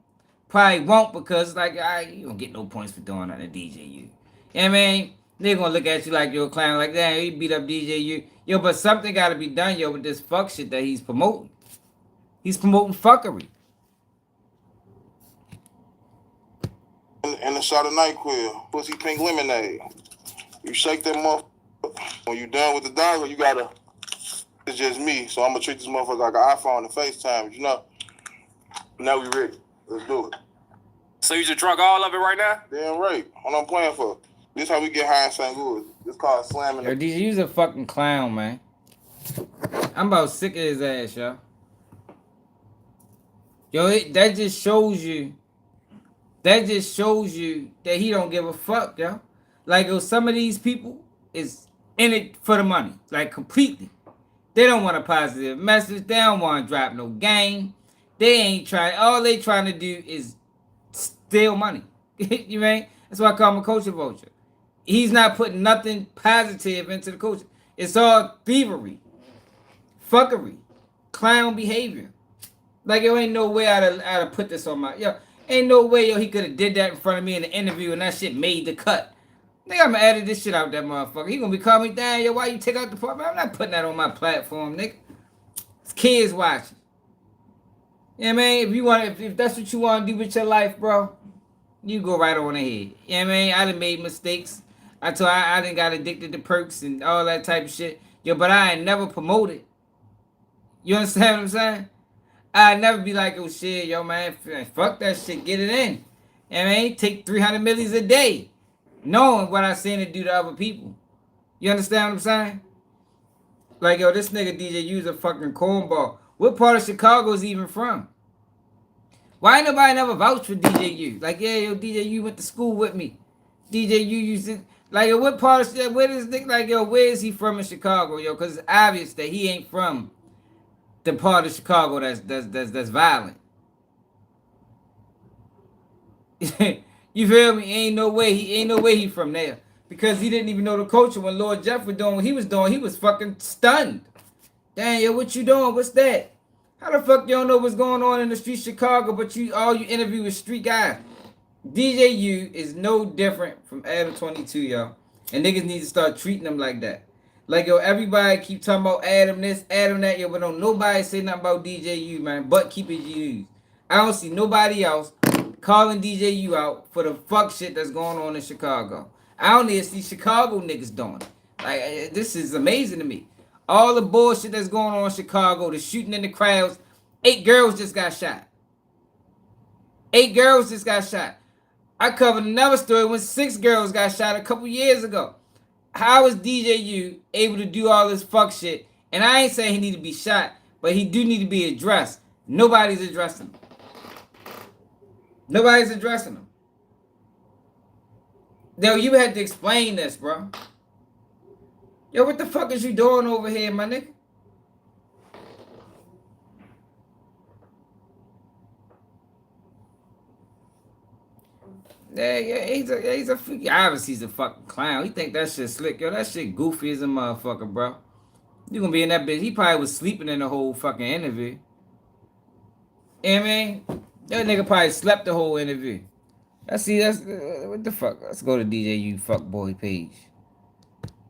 probably won't, because, you don't get no points for doing that at DJU. You know what I mean? They're going to look at you like you're a clown, like, damn, he beat up DJU. Yo, but something got to be done, yo, with this fuck shit that he's promoting. He's promoting fuckery. and a shot of NyQuil, pussy pink lemonade. You shake that motherfucker. When you done with the dogger, you gotta. It's just me, so I'm gonna treat this motherfucker like an iPhone and FaceTime. You know. Now we ready. Let's do it. So you just drunk all of it right now? Damn right. What I'm playing for. This how we get high in St. Louis. This called slamming. Yo, DJ, you's a fucking clown, man. I'm about sick of his ass, yo. Yo, that just shows you. That just shows you that he don't give a fuck, yo. Like, yo, some of these people is in it for the money, like completely. They don't want a positive message. They don't want to drop no game. They ain't trying. All they trying to do is steal money. You mean? That's why I call him a culture vulture. He's not putting nothing positive into the culture. It's all thievery, fuckery, clown behavior. Like, yo, ain't no way I'd put this on my... Yo, ain't no way, yo, he could have did that in front of me in the interview and that shit made the cut. Nigga, I'm gonna edit this shit out that motherfucker. He gonna be calling me down, yo, why you take out the part? Man, I'm not putting that on my platform, nigga. It's kids watching. You know what I mean? If you want, if that's what you want to do with your life, bro, you go right on ahead. You know what I mean? I done made mistakes. I done got addicted to perks and all that type of shit. Yo, but I ain't never promoted. You understand what I'm saying? I'd never be like, oh shit, yo, man, fuck that shit, get it in. You know what I mean? Take 300 millies a day. Knowing what I seen it do to other people. You understand what I'm saying? Like, yo, this nigga DJ U's a fucking cornball. What part of Chicago is he even from? Why ain't nobody never vouch for DJ U? Like, yeah, yo, DJ U went to school with me. DJ U used to, like, yo, what part of shit, where this nigga, like, yo, where is he from in Chicago, yo? Because it's obvious that he ain't from the part of Chicago that's violent. You feel me? Ain't no way he from there. Because he didn't even know the culture when Lord Jeff was doing what he was doing. He was fucking stunned. Damn, yo, what you doing? What's that? How the fuck you don't know what's going on in the street of Chicago, but all you interview is street guys? DJ U is no different from Adam 22, yo. And niggas need to start treating them like that. Like, yo, everybody keep talking about Adam this, Adam that, yo, but don't nobody say nothing about DJ U, man. But keep it U's. I don't see nobody else calling DJ U out for the fuck shit that's going on in Chicago. I don't even see Chicago niggas doing it. Like, this is amazing to me. All the bullshit that's going on in Chicago, the shooting in the crowds. 8 girls just got shot. 8 girls just got shot. I covered another story when 6 girls got shot a couple years ago. How is DJ U able to do all this fuck shit? And I ain't saying he need to be shot, but he do need to be addressed. Nobody's addressing him. Nobody's addressing him. Yo, you had to explain this, bro. Yo, what the fuck is you doing over here, my nigga? Yeah, he's obviously he's a fucking clown. He think that shit slick. Yo, that shit goofy as a motherfucker, bro. You gonna be in that bitch. He probably was sleeping in the whole fucking interview. You know what I mean? That nigga probably slept the whole interview. That's what the fuck? Let's go to DJ U fuckboy page.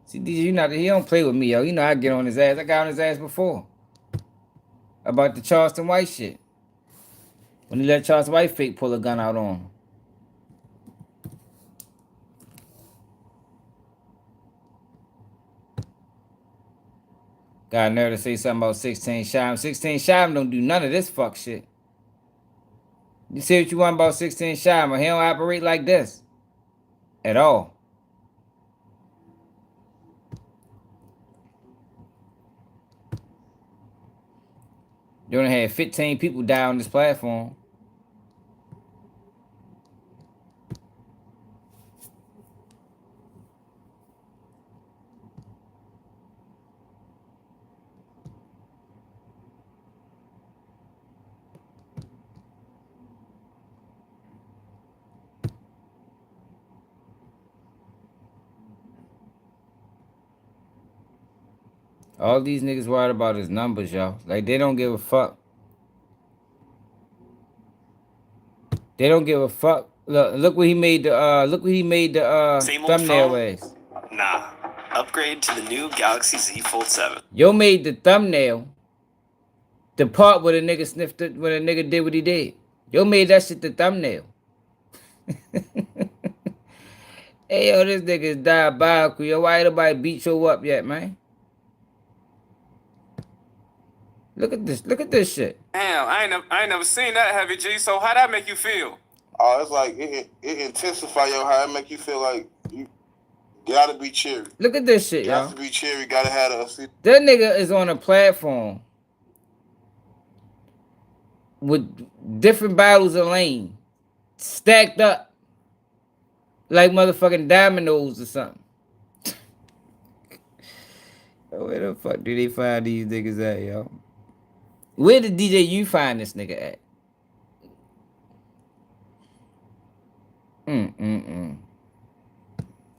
See, DJ U he don't play with me, yo. You know I get on his ass. I got on his ass before. About the Charleston White shit. When he let Charleston White fake pull a gun out on him. Got a nerve to say something about 16 Shyte. 16 Shyte don't do none of this fuck shit. You say what you want about 16 Shyte, but he don't operate like this. At all. You only had 15 people die on this platform. All these niggas worried about his numbers, y'all. Like, they don't give a fuck. They don't give a fuck. Look what he made the thumbnail as. Nah. Upgrade to the new Galaxy Z Fold 7. Yo made the thumbnail the part where the nigga sniffed it, when the nigga did what he did. Yo made that shit the thumbnail. Hey, yo, this nigga is diabolical, yo. Why ain't nobody beat you up yet, man? Look at this shit. Damn, I ain't never seen that, Heavy G. So how that make you feel? Oh, it's like it intensify your how it make you feel like you gotta be cheery. Look at this shit, y'all. Got to be cheery. Gotta have a. That nigga is on a platform with different bottles of lane stacked up like motherfucking dominoes or something. Where the fuck do they find these niggas at, yo? Where did DJ you find this nigga at?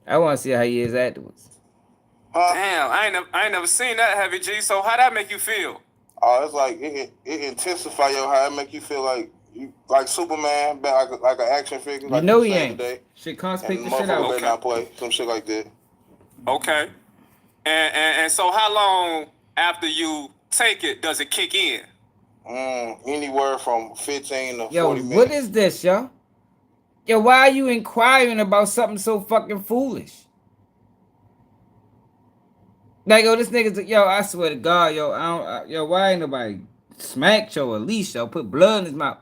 I want to see how he is afterwards. Damn, I ain't never seen that, Heavy G. So how that make you feel? Oh, it's like it intensify your how it make you feel like you like Superman, like an action figure. You like know you he ain't. today. Shit constipates And the shit out. better not play some shit like that. Okay. And so how long after you take it does it kick in? Anywhere from 15 to 40 Yo, minutes. what is this, yo? Yo, why are you inquiring about something so fucking foolish? Like, yo, this nigga's, yo, I swear to God, yo, why ain't nobody smacked yo at least, yo, put blood in his mouth?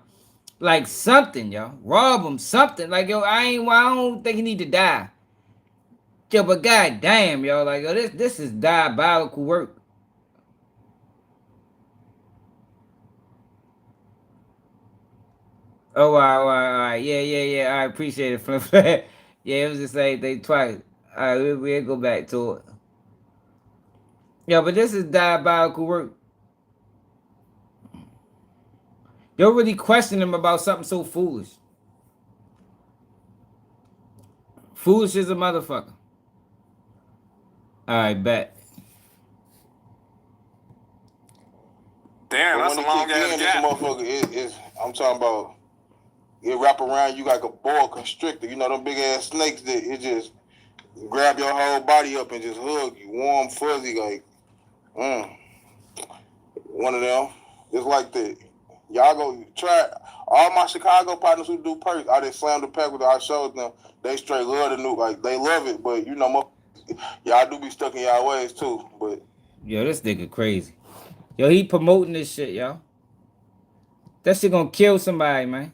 Like something, yo. Rob him, something. Like, yo, I don't think he need to die. Yo, but goddamn, yo, like, yo, this is diabolical work. Oh, all right. Yeah. I appreciate it, Flip. Yeah, it was the same thing twice. All right, we'll go back to it. Yeah, but this is diabolical work. You're really questioning him about something so foolish. Foolish as a motherfucker. All right, bet. Damn, that's a long ass gap. This motherfucker I'm talking about, it wrap around you like a boa constrictor. You know them big ass snakes that it just grab your whole body up and just hug you, warm, fuzzy, like, one of them. Just like that. Y'all go try it. All my Chicago partners who do perks, I just slammed the pack with it. I showed them. They straight love the new, like, they love it, but you know, y'all do be stuck in y'all ways too, but. Yo, this nigga crazy. Yo, he promoting this shit, yo. That shit gonna kill somebody, man.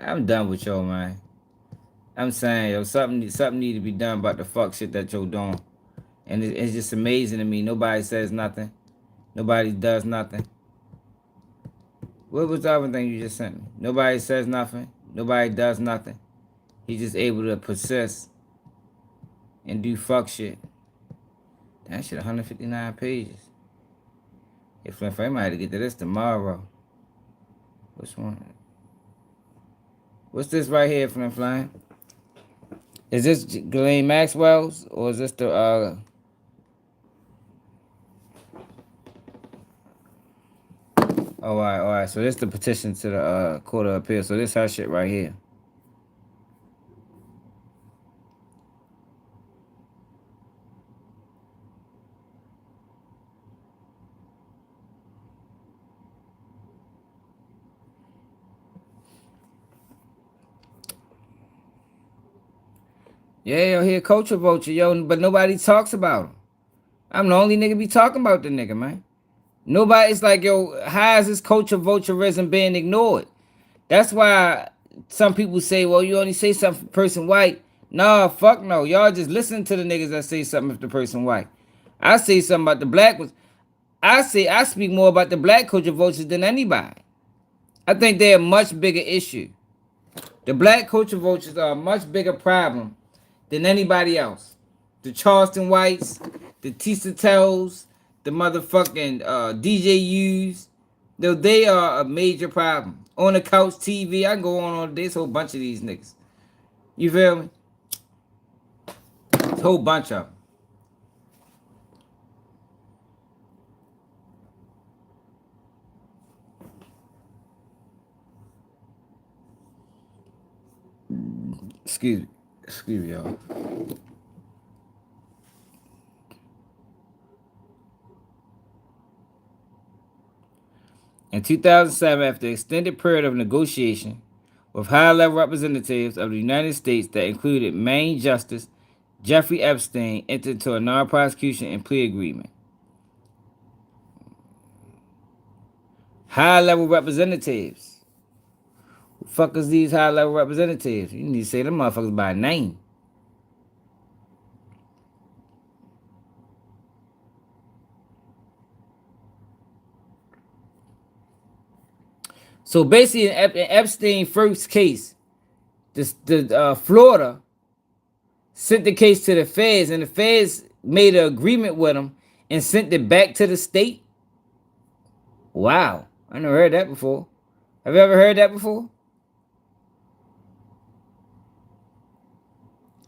I'm done with y'all, man. I'm saying, yo, something need to be done about the fuck shit that you're doing. And it's just amazing to me. Nobody says nothing. Nobody does nothing. What was the other thing you just sent me? Nobody says nothing. Nobody does nothing. He's just able to persist and do fuck shit. That shit 159 pages. If I might have to get to this tomorrow. Which one? What's this right here, Flynn Flynn? Is this Ghislaine Maxwell's or is this the Oh, all right. So this the petition to the Court of Appeal. So this her shit right here. Yeah, yo, he a culture vulture, yo, but nobody talks about him. I'm the only nigga be talking about the nigga, man. Nobody, it's like, yo, how is this culture vulturism being ignored? That's why some people say, well, you only say something for person white. Nah, fuck no. Y'all just listen to the niggas that say something if the person white. I say something about the black ones. I speak more about the black culture vultures than anybody. I think they're a much bigger issue. The black culture vultures are a much bigger problem than anybody else. The Charleston Whites, the Tisa Tells, the motherfucking DJUs. They are a major problem. On the Couch TV, I can go on all day. There's a whole bunch of these niggas. You feel me? There's a whole bunch of them. Excuse me, y'all. In 2007, after an extended period of negotiation with high-level representatives of the United States that included Maine Justice Jeffrey Epstein, entered into a non-prosecution and plea agreement. High-level representatives. Who the fuck is these high-level representatives? You need to say them motherfuckers by name. So basically, in Epstein's first case, Florida sent the case to the feds, and the feds made an agreement with them and sent it back to the state. Wow, I never heard that before. Have you ever heard that before?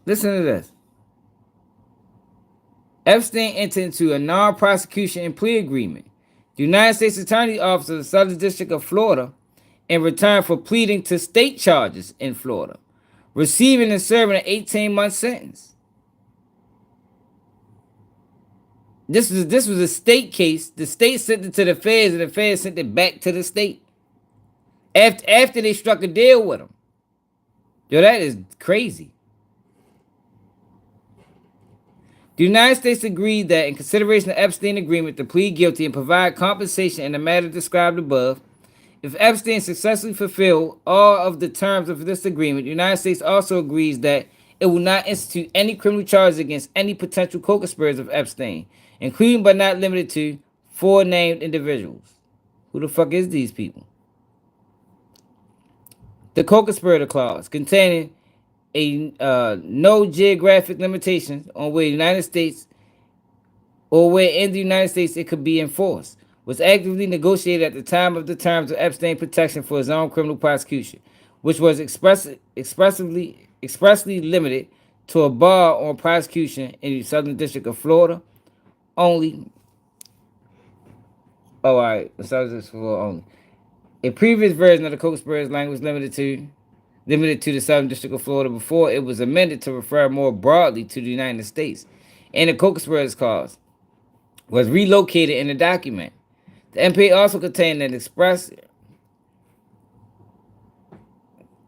Listen to this. Epstein entered into a non-prosecution and plea agreement. The United States Attorney's Office of the Southern District of Florida, in return for pleading to state charges in Florida, receiving and serving an 18-month sentence. This was a state case. The state sent it to the feds, and the feds sent it back to the state after they struck a deal with them. Yo, that is crazy. The United States agreed that in consideration of Epstein's agreement to plead guilty and provide compensation in the matter described above, if Epstein successfully fulfilled all of the terms of this agreement, the United States also agrees that it will not institute any criminal charges against any potential co-conspirators of Epstein, including but not limited to 4 named individuals. Who the fuck is these people? The co-conspirator clause, containing a no geographic limitations on where the United States or where in the United States it could be enforced, was actively negotiated at the time of the terms of Epstein protection for his own criminal prosecution, which was expressly limited to a bar on prosecution in the Southern District of Florida only. Oh, all right, the Southern District of Florida only. A previous version of the co-conspirators language limited to the Southern District of Florida before it was amended to refer more broadly to the United States, and the co-conspirators clause was relocated in the document. The MPA also contained an express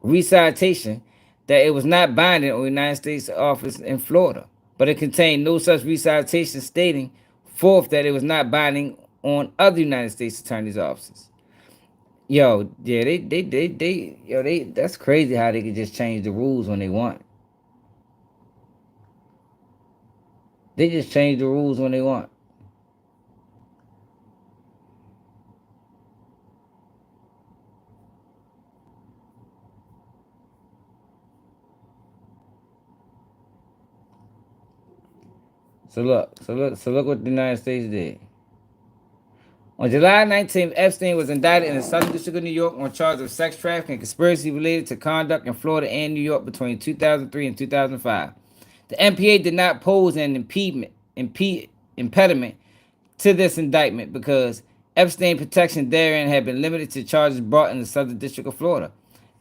recitation that it was not binding on the United States office in Florida, but it contained no such recitation stating forth that it was not binding on other United States attorneys' offices. Yo, yeah, that's crazy how they can just change the rules when they want. They just change the rules when they want. So look what the United States did. On July 19th, Epstein was indicted in the Southern District of New York on charges of sex trafficking and conspiracy related to conduct in Florida and New York between 2003 and 2005. The MPA did not pose an impediment to this indictment because Epstein protection therein had been limited to charges brought in the Southern District of Florida.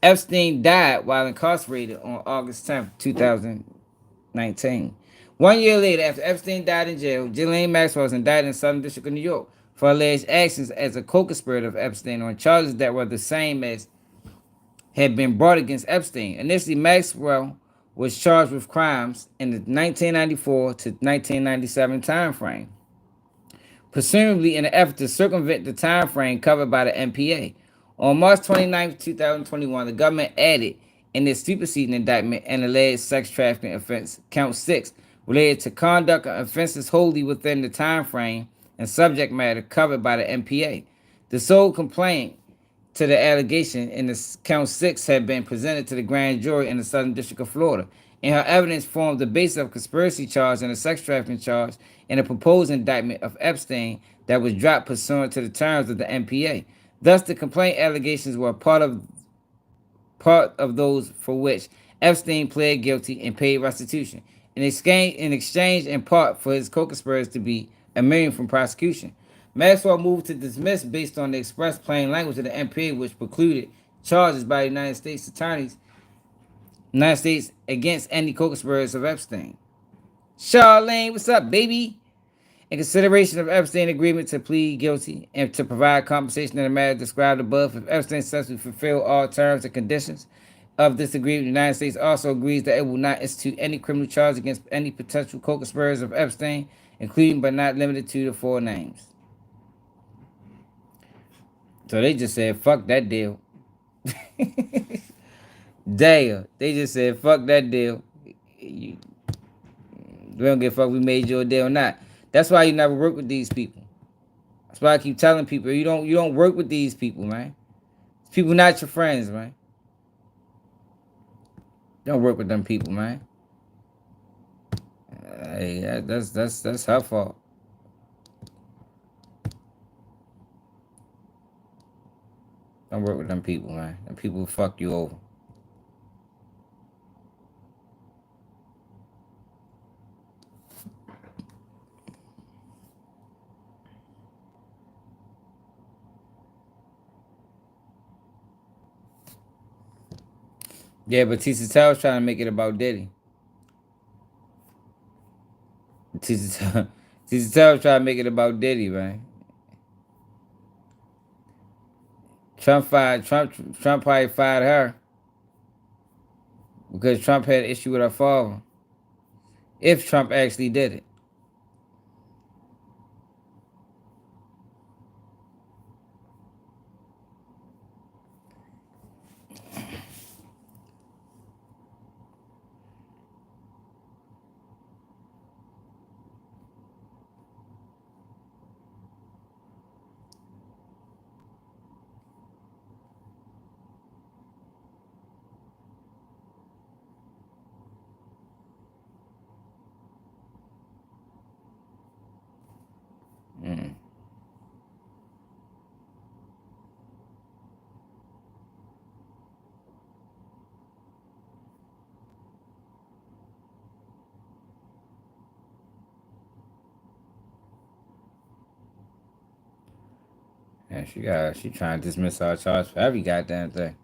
Epstein died while incarcerated on August 10th, 2019. 1 year later, after Epstein died in jail, Ghislaine Maxwell was indicted in the Southern District of New York for alleged actions as a co-conspirator of Epstein on charges that were the same as had been brought against Epstein. Initially, Maxwell was charged with crimes in the 1994 to 1997 time frame, presumably in an effort to circumvent the time frame covered by the MPA. On March 29, 2021, the government added in its superseding indictment an alleged sex trafficking offense, count 6, related to conduct of offenses wholly within the time frame and subject matter covered by the MPA. The sole complaint to the allegation in the count 6 had been presented to the grand jury in the Southern District of Florida, and her evidence formed the basis of a conspiracy charge and a sex trafficking charge in a proposed indictment of Epstein that was dropped pursuant to the terms of the MPA. Thus, the complaint allegations were part of those for which Epstein pled guilty and paid restitution, in exchange in part for his co-conspirators to be immune from prosecution. Maxwell moved to dismiss based on the express plain language of the MPA, which precluded charges by the United States against any co-conspirators of Epstein. Charlene, what's up, baby? In consideration of Epstein's agreement to plead guilty and to provide compensation in the manner described above, if Epstein successfully fulfilled all terms and conditions of this agreement, the United States also agrees that it will not institute any criminal charge against any potential co-conspirators of Epstein, including but not limited to the four names. So they just said, fuck that deal. Damn. They just said, fuck that deal. We don't give a fuck we made you a deal or not. That's why you never work with these people. That's why I keep telling people, you don't work with these people, man. These people not your friends, man. Don't work with them people, man. Hey, that's her fault. Don't work with them people, man. Them people will fuck you over. Yeah, but Tisa Tell's trying to make it about Diddy. Tisa Tell's trying to make it about Diddy, man. Trump probably fired her because Trump had an issue with her father. If Trump actually did it. Yeah, she trying to dismiss all charges for every goddamn thing.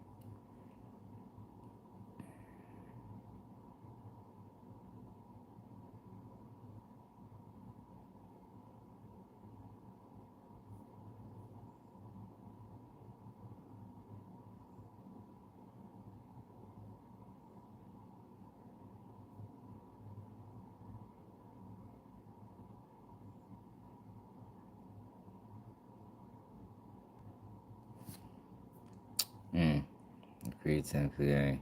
Creating clearing.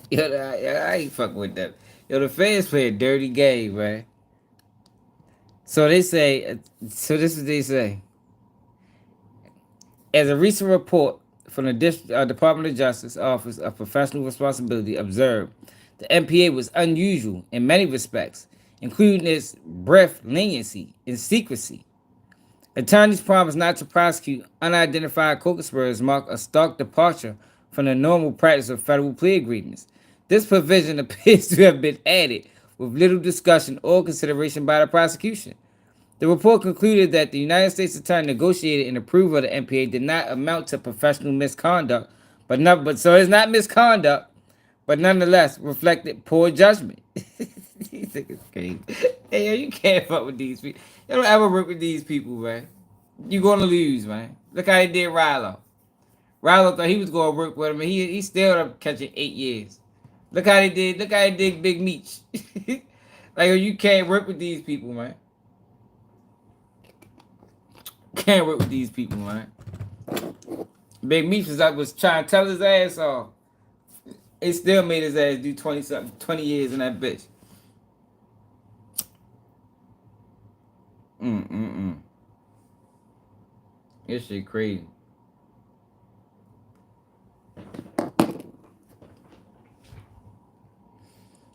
Yo, I ain't fucking with that. Yo, the fans play a dirty game, man. So they say, so this is what they say. As a recent report from the Department of Justice Office of Professional Responsibility observed, the MPA was unusual in many respects, including its breadth, leniency, and secrecy. Attorneys promised not to prosecute unidentified co-conspirators mark a stark departure from the normal practice of federal plea agreements. This provision appears to have been added with little discussion or consideration by the prosecution. The report concluded that the United States Attorney negotiated and approval of the MPA did not amount to professional misconduct, so it's not misconduct, but nonetheless reflected poor judgment. You think it's crazy? Hey, yo, you can't fuck with these people. You don't ever work with these people, man. You're gonna lose, man. Look how he did Rilo. Rilo thought he was gonna work with him, and he still up catching 8 years. Look how he did Big Meech. Like, yo, you can't work with these people, man. Can't work with these people, man. Big Meech was trying to tell his ass off. It still made his ass do 20 years in that bitch. This shit crazy.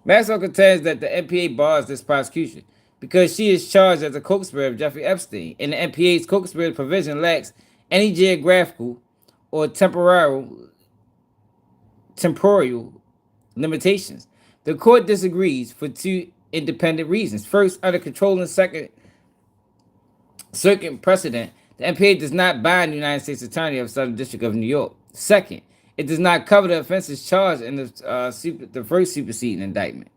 Maxwell contends that the MPA bars this prosecution because she is charged as a co-conspirator of Jeffrey Epstein, and the MPA's co-conspirator provision lacks any geographical or temporal limitations. The court disagrees for two independent reasons. First, under controlling Second Circuit precedent, the MPA does not bind the United States Attorney of the Southern District of New York. Second, it does not cover the offenses charged in the first superseding indictment.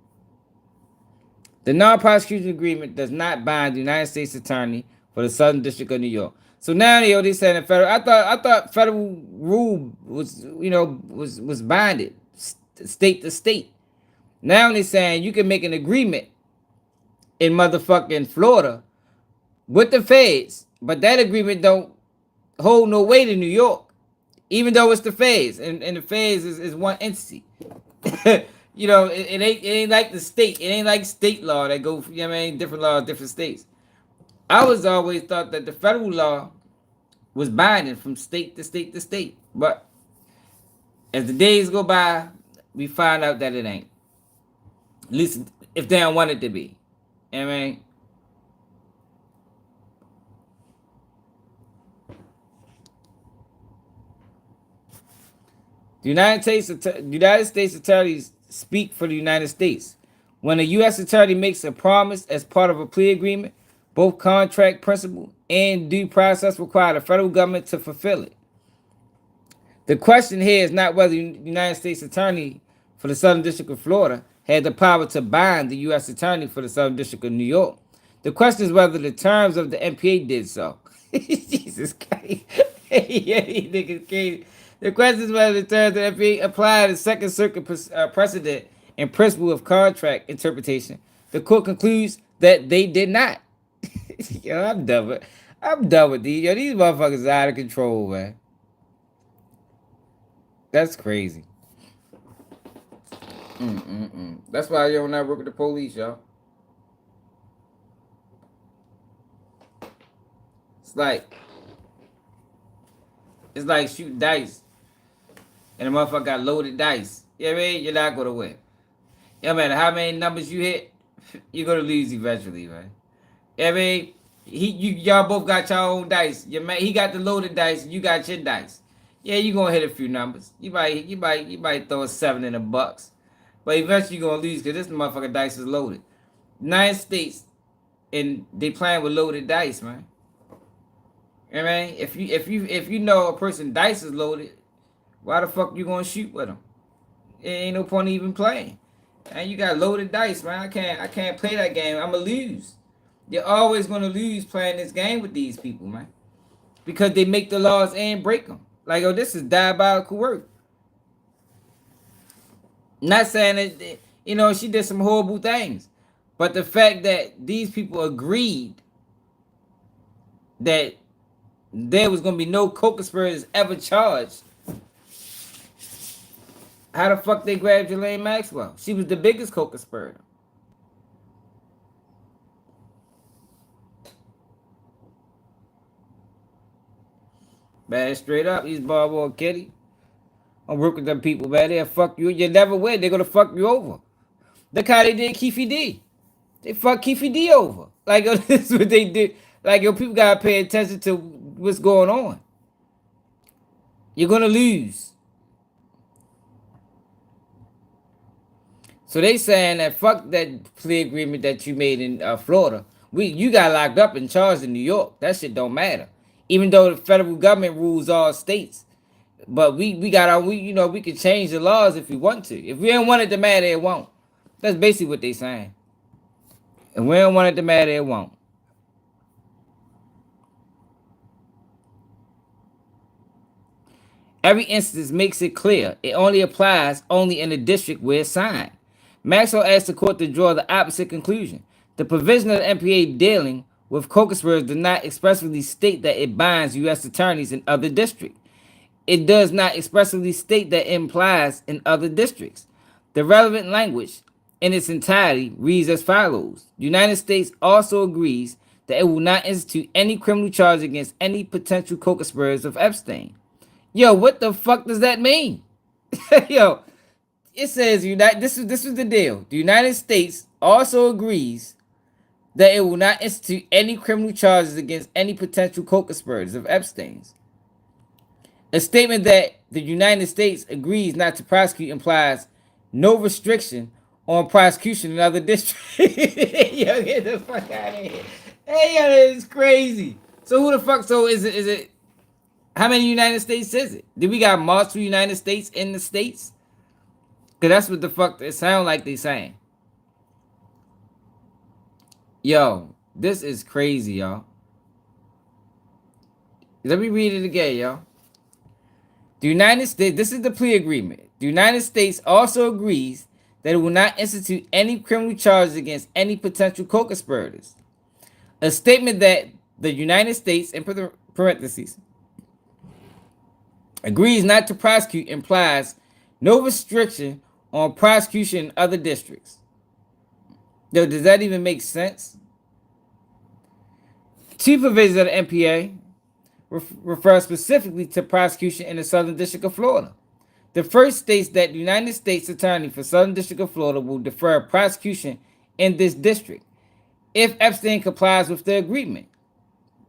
The non-prosecution agreement does not bind the United States Attorney for the Southern District of New York. So now they saying the federal. I thought federal rule was was binded state to state. Now they saying you can make an agreement in motherfucking Florida with the feds, but that agreement don't hold no weight in New York, even though it's the feds, and the feds is one entity. It ain't like the state. It ain't like state law that go, different laws, different states. I was always thought that the federal law was binding from state to state to state. But as the days go by, we find out that it ain't. At least if they don't want it to be. You know what I mean? The United States attorneys speak for the United States. When a U.S. attorney makes a promise as part of a plea agreement, both contract principle and due process require the federal government to fulfill it. The question here is not whether the United States attorney for the Southern District of Florida had the power to bind the U.S. attorney for the Southern District of New York. The question is whether the terms of the MPA did so. Jesus Christ. Yeah, these niggas crazy. The question is whether the terms of the MPA apply to Second Circuit precedent and principle of contract interpretation. The court concludes that they did not. Yo, I'm done with these. Yo, these motherfuckers are out of control, man. That's crazy. That's why you don't not work with the police, y'all. It's like shooting dice, and the motherfucker got loaded dice. You know what I mean? You're not gonna win. No matter how many numbers you hit, you're gonna lose eventually, man. You know what I mean? Y'all both got your own dice. He got the loaded dice, you got your dice. Yeah, you gonna hit a few numbers. You might throw a 7 in the bucks, but eventually you're gonna lose because this motherfucker dice is loaded. United States, and they playing with loaded dice, man. You know what I mean? If you know a person dice is loaded, why the fuck you gonna shoot with them? It ain't no point even playing. And you got loaded dice, man. I can't play that game. I'ma lose. You're always gonna lose playing this game with these people, man, because they make the laws and break them. Like, oh, this is diabolical work. Not saying that, she did some horrible things, but the fact that these people agreed that there was gonna be no co-conspirators ever charged. How the fuck they grabbed Ghislaine Maxwell? She was the biggest co-conspirator. Man, straight up, these barbed kitty. I'm working with them people, man. They'll fuck you. You never win. They're gonna fuck you over. Look how they did Keefe D. They fucked Keefe D over. Like, this is what they did. Like, people gotta pay attention to what's going on. You're gonna lose. So they saying that fuck that plea agreement that you made in Florida. You got locked up and charged in New York. That shit don't matter. Even though the federal government rules all states. But we can change the laws if we want to. If we don't want it to matter, it won't. That's basically what they saying. If we don't want it to matter, it won't. Every instance makes it clear it only applies only in the district where it's signed. Maxwell asked the court to draw the opposite conclusion. The provision of the MPA dealing with co-conspirators does not expressly state that it binds U.S. attorneys in other districts. It does not expressly state that it implies in other districts. The relevant language in its entirety reads as follows. The United States also agrees that it will not institute any criminal charge against any potential co-conspirators of Epstein. Yo, what the fuck does that mean? Yo, it says this is the deal. The United States also agrees that it will not institute any criminal charges against any potential co-conspirators of Epstein's. A statement that the United States agrees not to prosecute implies no restriction on prosecution in other districts. Yo, get the fuck out of here. Hey, yo, this is crazy. So who the fuck? So is it How many United States is it? Did we got multiple United States in the States? Because that's what the fuck it sound like they saying. Yo, this is crazy, y'all. Let me read it again, y'all. The United States, this is the plea agreement. The United States also agrees that it will not institute any criminal charges against any potential co-conspirators. A statement that the United States, in parentheses, agrees not to prosecute implies no restriction on prosecution in other districts. Yo, does that even make sense? Two provisions of the NPA refer specifically to prosecution in the Southern District of Florida. The first states that the United States Attorney for Southern District of Florida will defer prosecution in this district if Epstein complies with the agreement.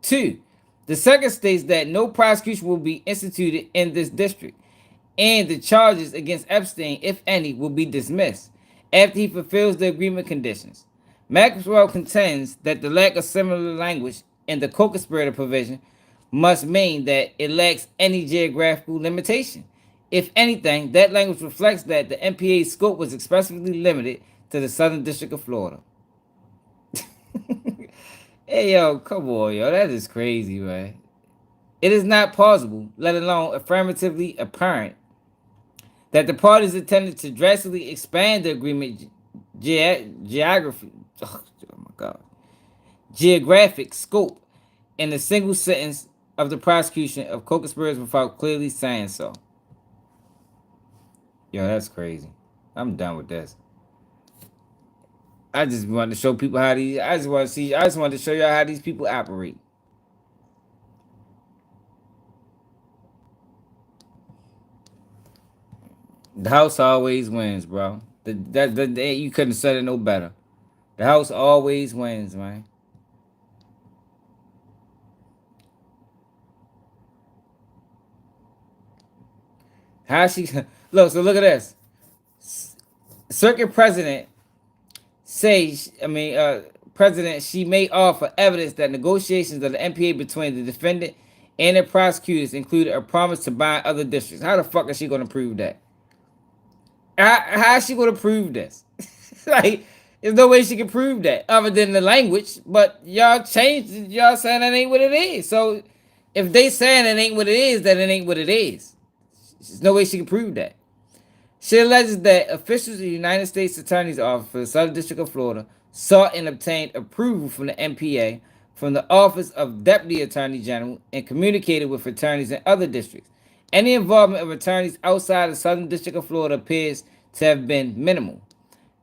2. The second states that no prosecution will be instituted in this district, and the charges against Epstein, if any, will be dismissed after he fulfills the agreement conditions. Maxwell contends that the lack of similar language in the co-conspirator provision must mean that it lacks any geographical limitation. If anything, that language reflects that the MPA's scope was expressly limited to the Southern District of Florida. Hey, yo, come on, yo. That is crazy, man. It is not plausible, let alone affirmatively apparent, that the parties intended to drastically expand the agreement geographic scope in a single sentence of the prosecution of co-conspirators without clearly saying so. Yo, that's crazy. I'm done with this. I just wanted to show people how these. I just wanted to show y'all how these people operate. The house always wins, bro. You couldn't have said it no better. The house always wins, man. How she look? So look at this. Circuit president President, she may offer evidence that negotiations of the MPA between the defendant and the prosecutors included a promise to bind other districts. How the fuck is she going to prove that? How is she going to prove this? Like, there's no way she can prove that other than the language. But y'all changed it. Y'all saying that ain't what it is. So if they saying it ain't what it is, then it ain't what it is. There's no way she can prove that. She alleges that officials of the United States Attorney's Office for the Southern District of Florida sought and obtained approval from the MPA from the Office of Deputy Attorney General and communicated with attorneys in other districts. Any involvement of attorneys outside the Southern District of Florida appears to have been minimal.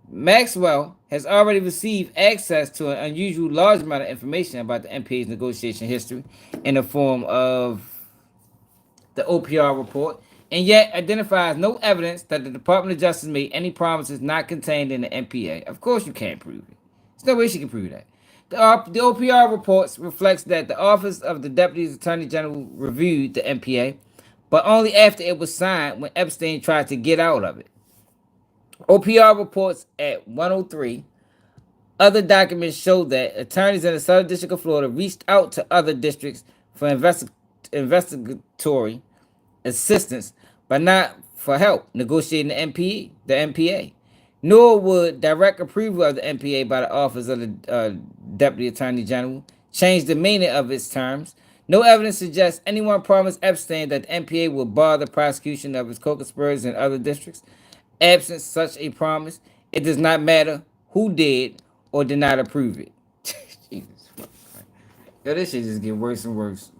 Maxwell has already received access to an unusual large amount of information about the MPA's negotiation history in the form of the OPR report, and yet identifies no evidence that the Department of Justice made any promises not contained in the MPA. Of course you can't prove it. There's no way she can prove that. The OPR reports reflects that the Office of the Deputy Attorney General reviewed the MPA, but only after it was signed when Epstein tried to get out of it. OPR reports at 103. Other documents show that attorneys in the Southern District of Florida reached out to other districts for investigatory assistance, but not for help negotiating the MPA. Nor would direct approval of the MPA by the Office of the Deputy Attorney General change the meaning of its terms. No evidence suggests anyone promised Epstein that the MPA would bar the prosecution of his co-conspirators in other districts. Absent such a promise, it does not matter who did or did not approve it. Jesus fucking Christ. Yo, this shit just get worse and worse.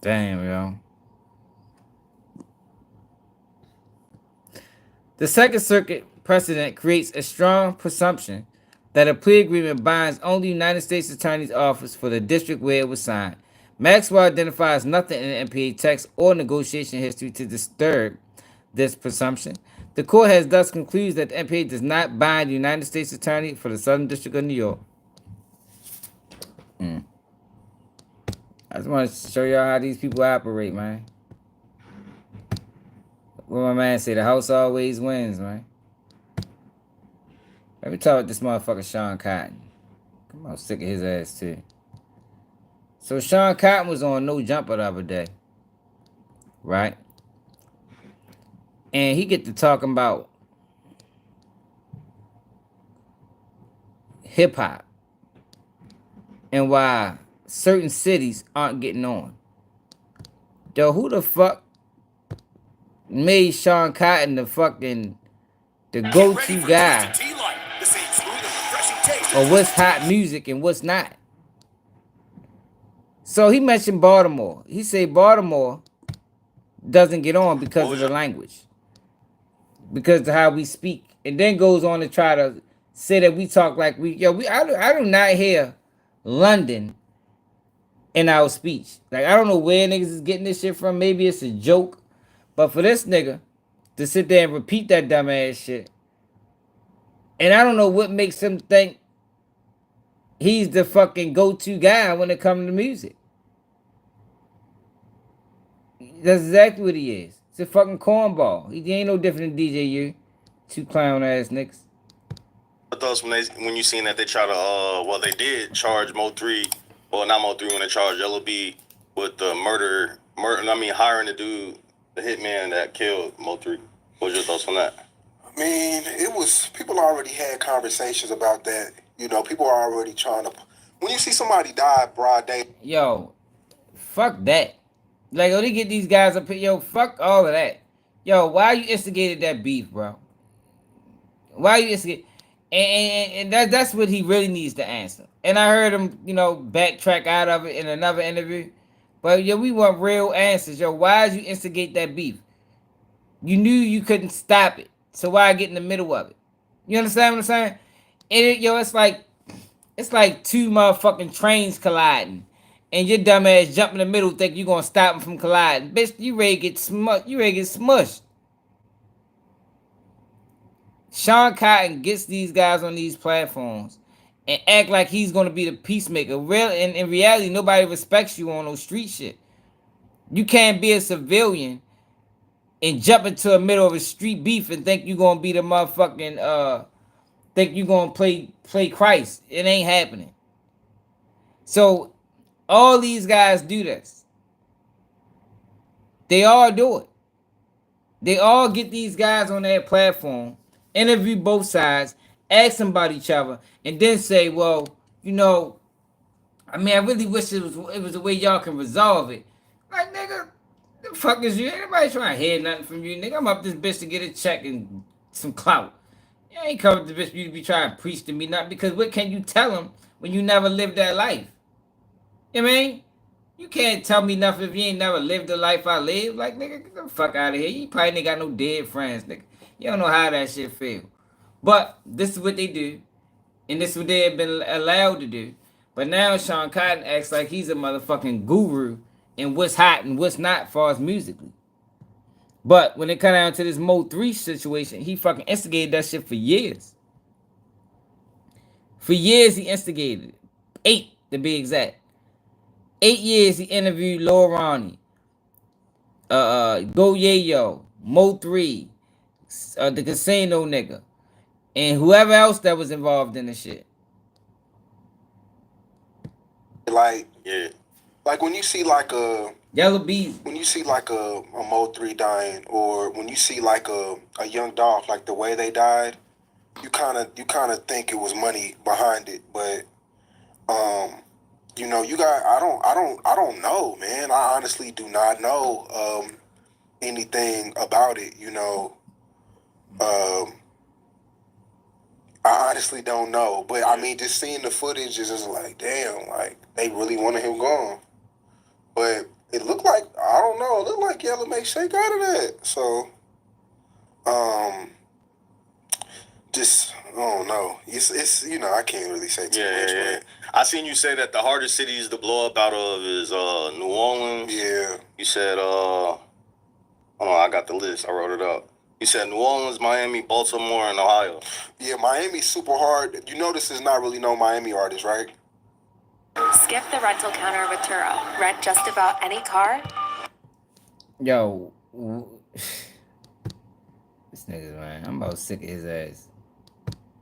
Damn, yo. The Second Circuit precedent creates a strong presumption that a plea agreement binds only the United States Attorney's Office for the district where it was signed. Maxwell identifies nothing in the MPA text or negotiation history to disturb this presumption. The court has thus concluded that the MPA does not bind the United States Attorney for the Southern District of New York. I just want to show y'all how these people operate, man. What my man say, the house always wins, man. Let me talk with this motherfucker Sean Cotton. I'm about sick of his ass too. So Sean Cotton was on No Jumper the other day, right? And he get to talking about hip hop and why certain cities aren't getting on. Yo, who the fuck made Sean Cotton the go-to guy or what's hot music and what's not? So he mentioned Baltimore. He said Baltimore doesn't get on because of the language, because of how we speak, and then goes on to try to say that we talk like I do not hear London in our speech. Like, I don't know where niggas is getting this shit from. Maybe it's a joke, but for this nigga to sit there and repeat that dumbass shit, and I don't know what makes him think he's the fucking go-to guy when it comes to music. That's exactly what he is. It's a fucking cornball. He ain't no different than DJU. Two clown ass niggas. I thought when you seen that they try to they did charge Mo3, well not Mo3 when they charged LB with the murder. Hiring the dude, the hitman that killed Mo3. What was your thoughts on that? I mean, people already had conversations about that. You know, people are already trying to. When you see somebody die broad day. Yo, fuck that. Like, they get these guys up here. Yo, fuck all of that. Yo, why you instigated that beef, bro? Why you instigate? And that's what he really needs to answer. And I heard him, backtrack out of it in another interview. But yo, we want real answers. Yo, why did you instigate that beef? You knew you couldn't stop it, so why get in the middle of it? You understand what I'm saying? And it's like two motherfucking trains colliding, and your dumb ass jump in the middle, think you gonna stop them from colliding. Bitch, you ready to get smushed. You ready to get smushed. Sean Cotton gets these guys on these platforms and act like he's gonna be the peacemaker. In reality, nobody respects you on no street shit. You can't be a civilian and jump into the middle of a street beef and think you gonna be the motherfucking think you gonna play Christ. It ain't happening. So all these guys do this. They all do it. They all get these guys on their platform, interview both sides, ask them about each other, and then say, well, I really wish it was a way y'all can resolve it. Like, nigga, the fuck is you? Ain't nobody trying to hear nothing from you, nigga. I'm up this bitch to get a check and some clout. You ain't coming to this bitch to be trying to preach to me nothing, because what can you tell them when you never lived that life? You know what I mean? You can't tell me nothing if you ain't never lived the life I live. Like, nigga, get the fuck out of here. You probably ain't got no dead friends, nigga. You don't know how that shit feel. But this is what they do, and this is what they have been allowed to do. But now Sean Cotton acts like he's a motherfucking guru in what's hot and what's not as far as musically. But when it come down to this Mo3 situation, he fucking instigated that shit for years. For years he instigated it. 8 to be exact. 8 years he interviewed Lil Ronnie, Go Yayo, Mo3, the Casino nigga, and whoever else that was involved in the shit. Like when you see like a Yellow Bees, when you see like a Mo3 dying, or when you see like a Young Dolph, like the way they died, you kind of think it was money behind it, but you got I don't know, man. I honestly do not know anything about it. I honestly don't know, but I mean, just seeing the footage is just like, damn, like they really wanted him gone. But it looked like, I don't know, it looked like Yellow may shake out of that. So, just, I don't know. It's I can't really say too much. Yeah. I seen you say that the hardest cities to blow up out of is New Orleans. Yeah. You said, hold on, I got the list. I wrote it up. You said New Orleans, Miami, Baltimore, and Ohio. Yeah, Miami's super hard. You know this is not really no Miami artist, right? Skip the rental counter with Turo. Rent just about any car. Yo, this nigga, man, I'm about sick of his ass.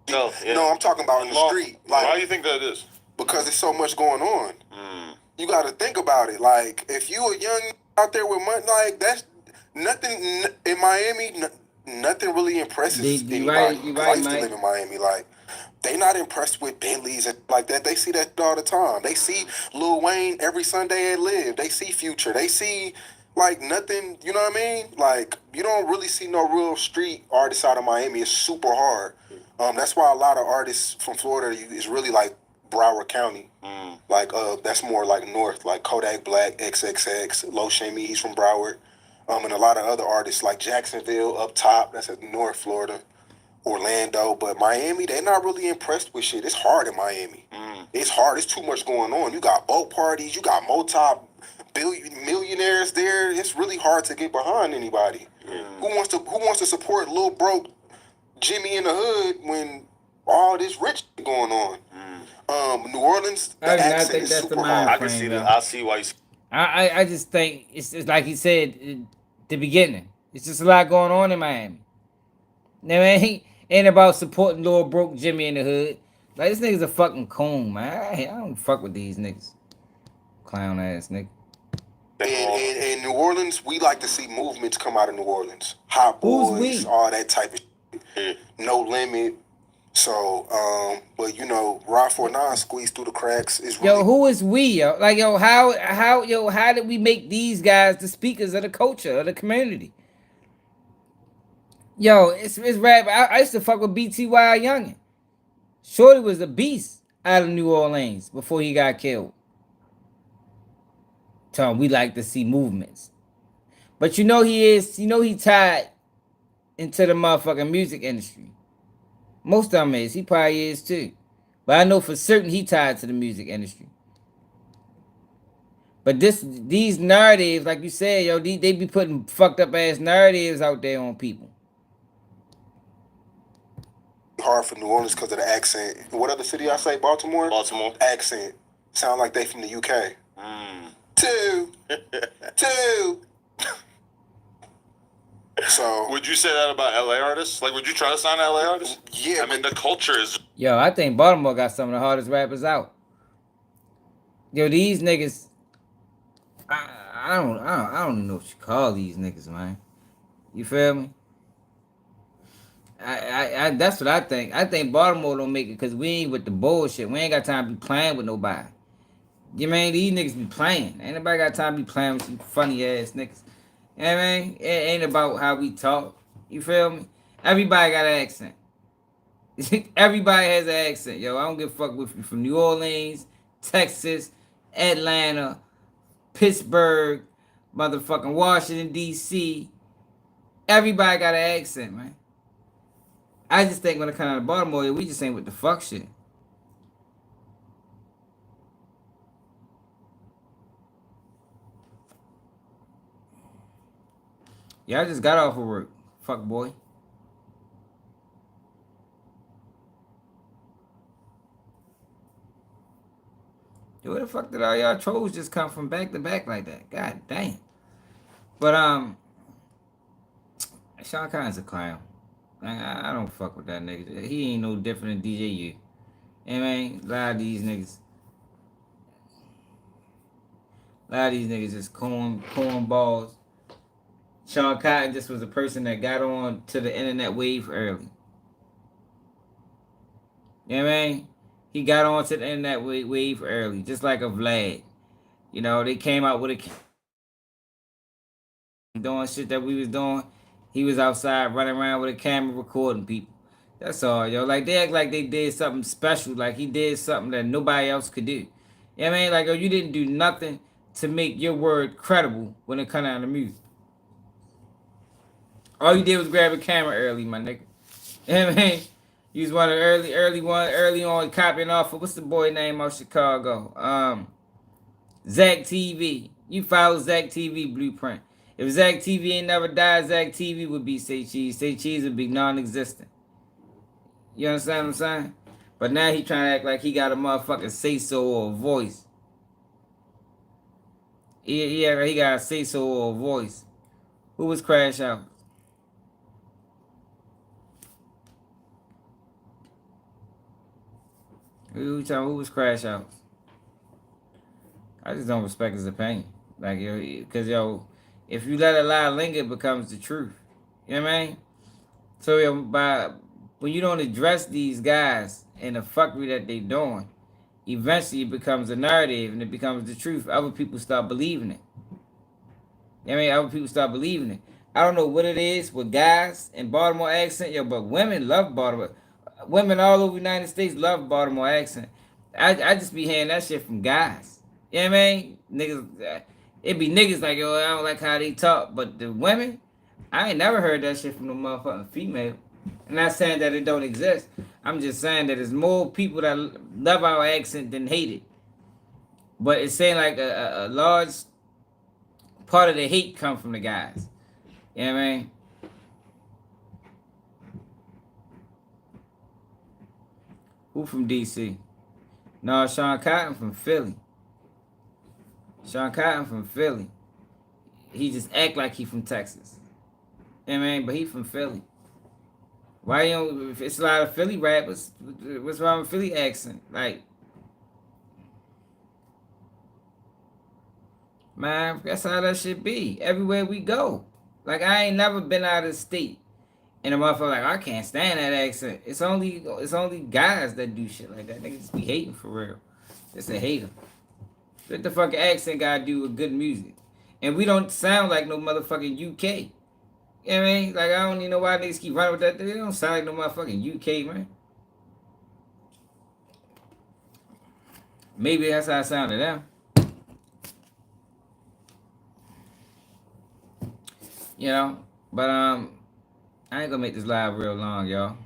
No, I'm talking about in the street. Like, why do you think that is? because there's so much going on. You got to think about it. Like, if you a young out there with money, like, that's nothing in Miami. Nothing really impresses anybody. You I right, used to live in Miami. Like, they not impressed with Bentleys and like that. They see that all the time. They see Lil Wayne every Sunday at Live. They see Future. They see like nothing. You know what I mean? Like, you don't really see no real street artists out of Miami. It's super hard. That's why a lot of artists from Florida is really like Broward County. Like that's more like north, like Kodak Black, XXX, Lo Shami, he's from Broward. And a lot of other artists like Jacksonville up top, that's at North Florida, Orlando. But Miami, they're not really impressed with shit. It's hard in Miami. It's hard. It's too much going on. You got boat parties, you got multi-millionaires there. It's really hard to get behind anybody. Who wants to support Lil Broke Jimmy in the hood when all this rich going on? New Orleans, the accent is super hard. I can see that. I see why you. I just think it's like he said at the beginning. It's just a lot going on in Miami. You know what I mean? Ain't about supporting Lil Broke Jimmy in the hood. Like, this nigga's a fucking coon, man. I don't fuck with these niggas. Clown ass nigga. In New Orleans, we like to see movements come out of New Orleans. Hot Boys, all that type of shit. No Limit. So, but you know, Rod 49 squeezed through the cracks. Is really who is we, yo? Like, how did we make these guys the speakers of the culture, of the community? Yo, it's rap. I used to fuck with BTY Youngin. Shorty was a beast out of New Orleans before he got killed. Tom, we like to see movements. But he tied into the motherfucking music industry. Most of them is. He probably is too. But I know for certain he tied to the music industry. But these narratives, like you said, yo, they be putting fucked up ass narratives out there on people. Hard for New Orleans because of the accent. What other city I say? Baltimore? Baltimore. Accent. Sound like they from the UK. Two. So would you say that about LA artists? Like, would you try to sign an LA artist? Yeah. I mean, the culture is. Yo, I think Baltimore got some of the hardest rappers out. Yo, these niggas. I don't know what you call these niggas, man. You feel me? I that's what I think. I think Baltimore don't make it because we ain't with the bullshit. We ain't got time to be playing with nobody. You mean these niggas be playing? Ain't nobody got time to be playing with some funny ass niggas. You know what I mean? It ain't about how we talk. You feel me? Everybody got an accent. Everybody has an accent, yo. I don't give a fuck with you from New Orleans, Texas, Atlanta, Pittsburgh, motherfucking Washington, D.C. Everybody got an accent, man. I just think when it comes out of Baltimore, we just ain't with the fuck shit. Yeah, I just got off of work. Fuck boy. Yo, where the fuck did all y'all trolls just come from back to back like that? God damn. But Sean Khan's a clown. I don't fuck with that nigga. He ain't no different than DJ U. You know what I mean? A lot of these niggas just corn balls. Sean Cotton just was a person that got on to the internet wave early. You know what I mean? He got on to the internet wave early, just like a Vlad. You know, they came out with doing shit that we was doing. He was outside running around with a camera recording people. That's all, yo. Like, they act like they did something special, like he did something that nobody else could do. You know what I mean? Like, yo, you didn't do nothing to make your word credible when it come out of music. All you did was grab a camera early, my nigga. You know what I mean? You was one of the early on copying off of, what's the boy name out Chicago? Zach TV. You follow Zach TV blueprint. If Zach TV ain't never died, Zach TV would be Say Cheese. Say Cheese would be non-existent. You understand what I'm saying? But now he trying to act like he got a motherfucking say-so or a voice. He got a say-so or a voice. Who was Crash Out? Who was Crash Out? I just don't respect his opinion. Like, because, if you let a lie linger, it becomes the truth. You know what I mean? So, when you don't address these guys and the fuckery that they doing, eventually it becomes a narrative and it becomes the truth. Other people start believing it. You know what I mean? Other people start believing it. I don't know what it is with guys and Baltimore accent, but women love Baltimore. Women all over the United States love Baltimore accent. I just be hearing that shit from guys. You know what I mean? Niggas, it be niggas like, yo, I don't like how they talk. But the women, I ain't never heard that shit from no motherfucking female. I'm not saying that it don't exist. I'm just saying that there's more people that love our accent than hate it. But it's saying like a large part of the hate come from the guys. You know what I mean? Who from DC? No, Sean Cotton from Philly. Sean Cotton from Philly. He just act like he from Texas. You know what I mean? But he from Philly. Why you don't, if it's a lot of Philly rappers, what's wrong with Philly accent? Like, man, that's how that should be. Everywhere we go. Like, I ain't never been out of the state. And a motherfucker like, I can't stand that accent. It's only guys that do shit like that. Niggas just be hating for real. Just a hater. What the fuck accent gotta do with good music? And we don't sound like no motherfucking UK. You know what I mean? Like, I don't even know why niggas keep running with that. They don't sound like no motherfucking UK, man. Maybe that's how I sound to them. You know? But, I ain't gonna make this live real long, y'all.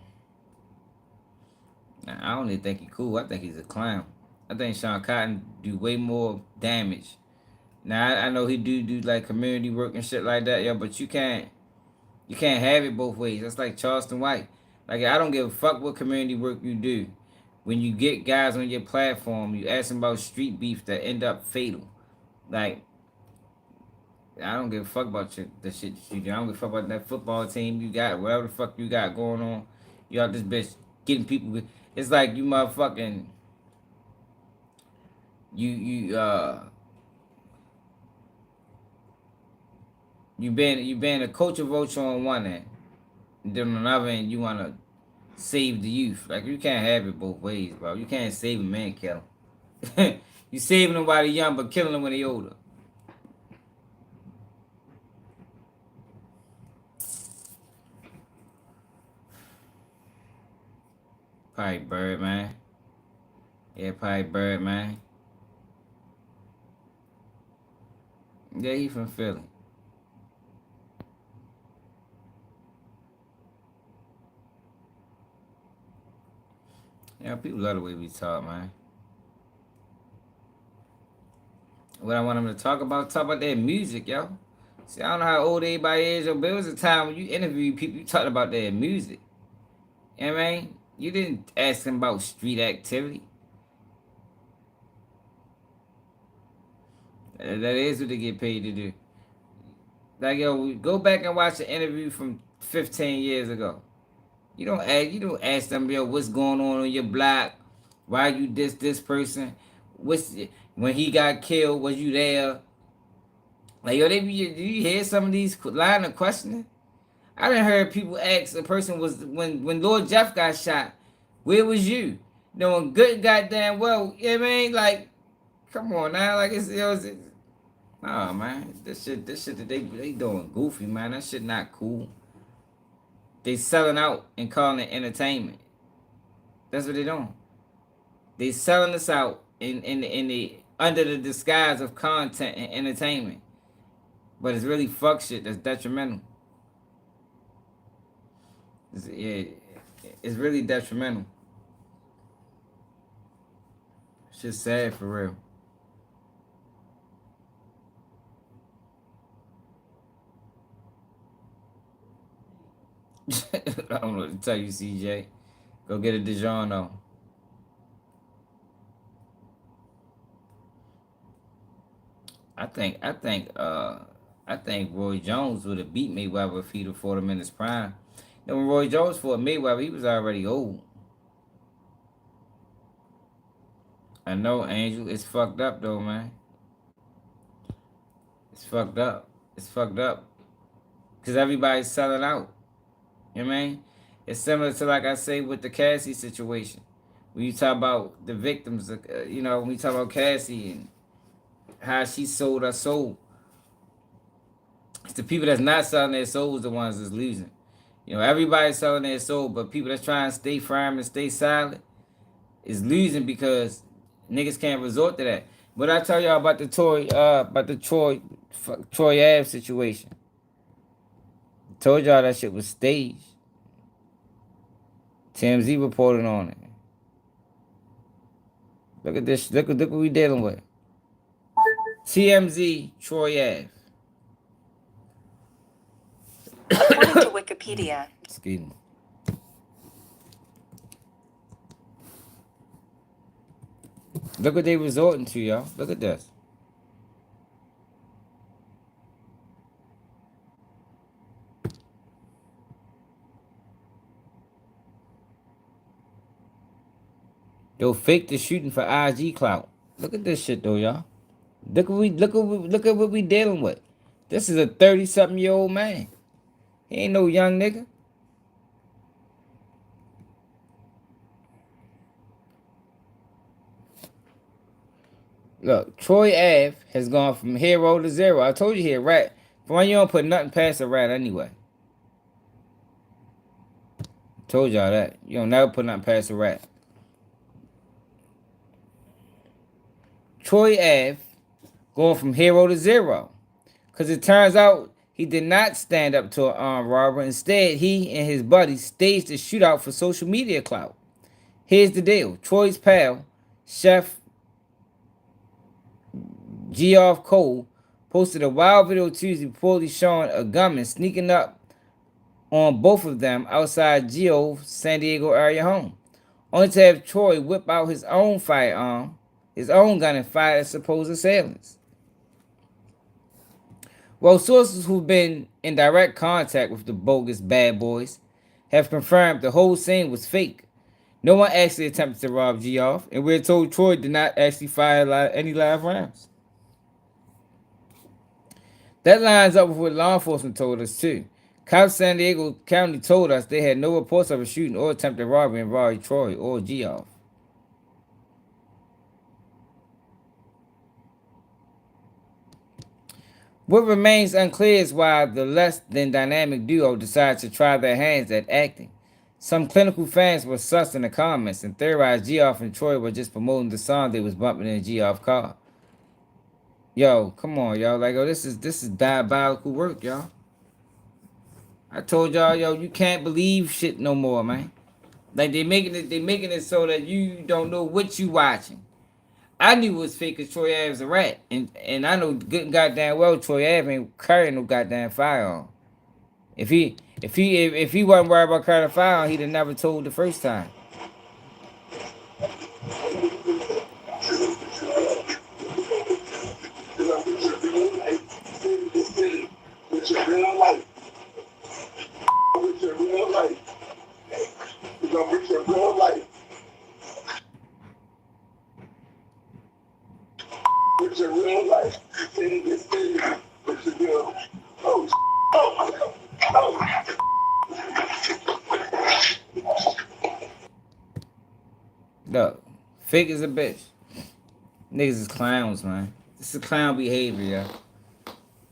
I don't even think he's cool. I think he's a clown. I think Sean Cotton do way more damage. Now, I know he do like community work and shit like that, yo, but you can't have it both ways. That's like Charleston White. Like, I don't give a fuck what community work you do. When you get guys on your platform, you ask them about street beef that end up fatal. Like, I don't give a fuck about the shit that you do. I don't give a fuck about that football team you got, whatever the fuck you got going on. You out this bitch getting people with. It's like you motherfucking. You been a coach of Vulture on one end, and then on the other end you wanna save the youth. Like, you can't have it both ways, bro. You can't save a man, kill him. You saving them while they're young, but killing them when they're older. Probably Bird, man. Yeah, probably Bird, man. Yeah, he from Philly. Yeah, people love the way we talk, man. What I want them to talk about their music, yo. See, I don't know how old everybody is, but there was a time when you interview people, you talked about their music. You know what I mean? You didn't ask them about street activity. That is what they get paid to do. Like, yo, go back and watch an interview from 15 years ago. You don't ask them, yo, what's going on your block? Why you this person? When he got killed, was you there? Like, yo, do you hear some of these line of questioning? I done heard people ask a person when Lord Jeff got shot, where was you? Knowing good goddamn well, you know what I mean? Like, come on now, like nah, man, this shit that they doing goofy, man. That shit not cool. They selling out and calling it entertainment. That's what they doing. They selling us out in the under the disguise of content and entertainment. But it's really fuck shit that's detrimental. It's really detrimental. It's just sad for real. I don't know what to tell you, CJ. Go get a DiGiorno. I think Roy Jones would have beat Mayweather if he'd have fought him in his prime. Then when Roy Jones fought Mayweather, he was already old. I know, Angel. It's fucked up though, man. It's fucked up. It's fucked up. Cause everybody's selling out. You know what I mean? It's similar to like I say with the Cassie situation. When you talk about the victims, you know, when you talk about Cassie and how she sold her soul, it's the people that's not selling their souls the ones that's losing. You know, everybody's selling their soul, but people that's trying to stay firm and stay silent is losing because niggas can't resort to that. But I tell y'all about the Troy Ave situation. Told y'all that shit was staged. TMZ reported on it. Look at this. Look what we dealing with. TMZ, Troy Ave. According to Wikipedia, Excuse me. Look what they resorting to, y'all. Look at this. Yo, fake the shooting for IG clout. Look at this shit though, y'all. Look at what we dealing with. This is a 30-something-year-old man. He ain't no young nigga. Look, Troy Ave has gone from hero to zero. I told you here, rat. For one, you don't put nothing past a rat anyway. Told y'all that. You don't never put nothing past a rat. Troy Ave going from hero to zero. Because it turns out he did not stand up to an armed robber. Instead, he and his buddies staged a shootout for social media clout. Here's the deal. Troy's pal, Chef Geoff Cole, posted a wild video Tuesday reportedly showing a gunman sneaking up on both of them outside Geoff's San Diego area home, only to have Troy whip out his own firearm, his own gun, and fire at supposed assailants. Well, sources who've been in direct contact with the bogus bad boys have confirmed the whole scene was fake. No one actually attempted to rob Geoff, and we're told Troy did not actually fire any live rounds. That lines up with what law enforcement told us too. Cops San Diego County told us they had no reports of a shooting or attempted robbery involving Troy or Geoff. What remains unclear is why the less than dynamic duo decided to try their hands at acting. Some clinical fans were sus in the comments and theorized Geoff and Troy were just promoting the song they was bumping in Geoff's car. Yo, come on, y'all. Like, oh, this is diabolical work, y'all. I told y'all, yo, you can't believe shit no more, man. Like they making it so that you don't know what you watching. I knew it was fake because Troy Ave was a rat. And I know good and goddamn well Troy Ave ain't carrying no goddamn firearm. If he wasn't worried about carrying a firearm, he'd have never told the first time. Look, fake as a bitch. Niggas is clowns, man. This is clown behavior, y'all.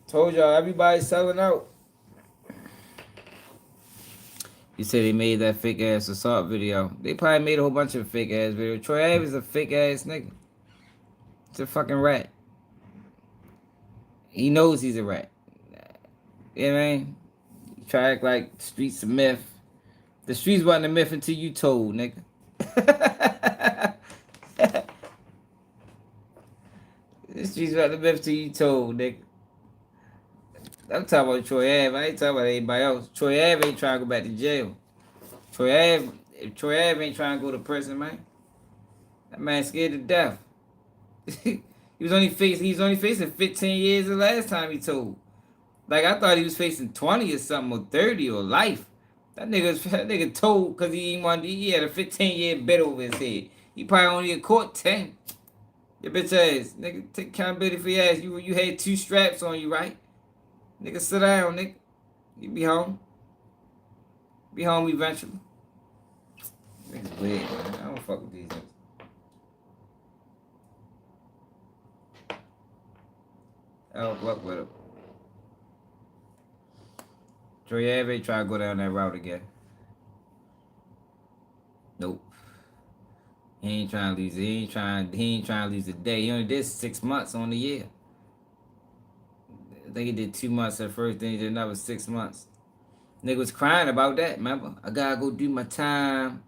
Told y'all, everybody's selling out. You said they made that fake ass assault video. They probably made a whole bunch of fake ass videos. Troy Ave is a fake ass nigga. It's a fucking rat. He knows he's a rat. You know what I mean? You try to act like the streets a myth. The streets wasn't a myth until you told, nigga. The streets wasn't a myth until you told, nigga. I'm talking about Troy Ave. I ain't talking about anybody else. Troy Ave ain't trying to go back to jail. Troy Ave ain't trying to go to prison, man. That man scared to death. he was only facing 15 years the last time he told. Like I thought he was facing 20 or something, or 30 or life. That nigga told because he had a 15-year bid over his head. He probably only in court 10. Your bitch ass. Nigga, take accountability for your ass. You had 2 straps on you, right? Nigga, sit down, nigga. You be home. Be home eventually. Niggas weird, man. I don't fuck with these niggas. I don't fuck with them. Troy, you ever try to go down that route again? Nope. He ain't trying to lose it. He ain't trying to lose a day. He only did 6 months on the year. I think he did 2 months at first, then he did another 6 months. Nigga was crying about that, remember? I gotta go do my time.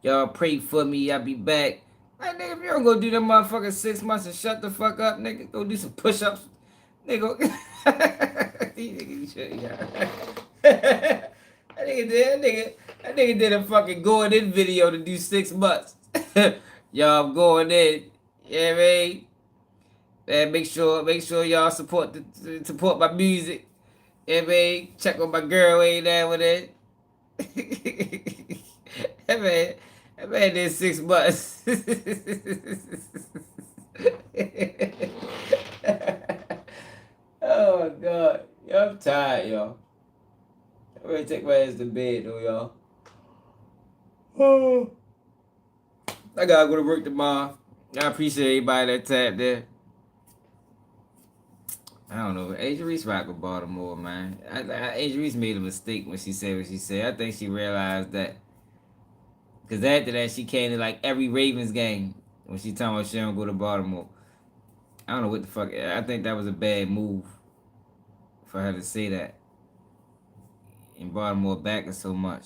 Y'all pray for me, I'll be back. Like, nigga, if you don't go do them motherfucking 6 months and shut the fuck up, nigga, go do some push-ups. Nigga, that nigga did a fucking going in video to do 6 months. Y'all, I'm going in. Yeah, man. Man, make sure y'all support my music. Yeah, man. Check on my girl ain't there with it. That man did 6 months. Oh God. Yo, I'm tired, y'all. I'm ready to take my ass to bed though, y'all. Oh. I gotta go to work tomorrow. I appreciate everybody that tapped there. I don't know. Asia Reese rock with Baltimore, man. Asia Reese made a mistake when she said what she said. I think she realized that. Because after that, she came to like every Ravens game when she talking about she don't go to Baltimore. I don't know what the fuck. I think that was a bad move for her to say that. In Baltimore backing so much.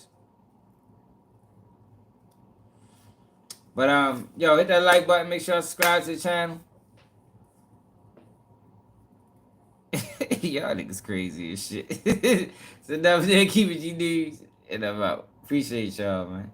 But yo, hit that like button. Make sure you subscribe to the channel. Y'all niggas crazy as shit. So now keep it G news, and I'm out. Appreciate y'all, man.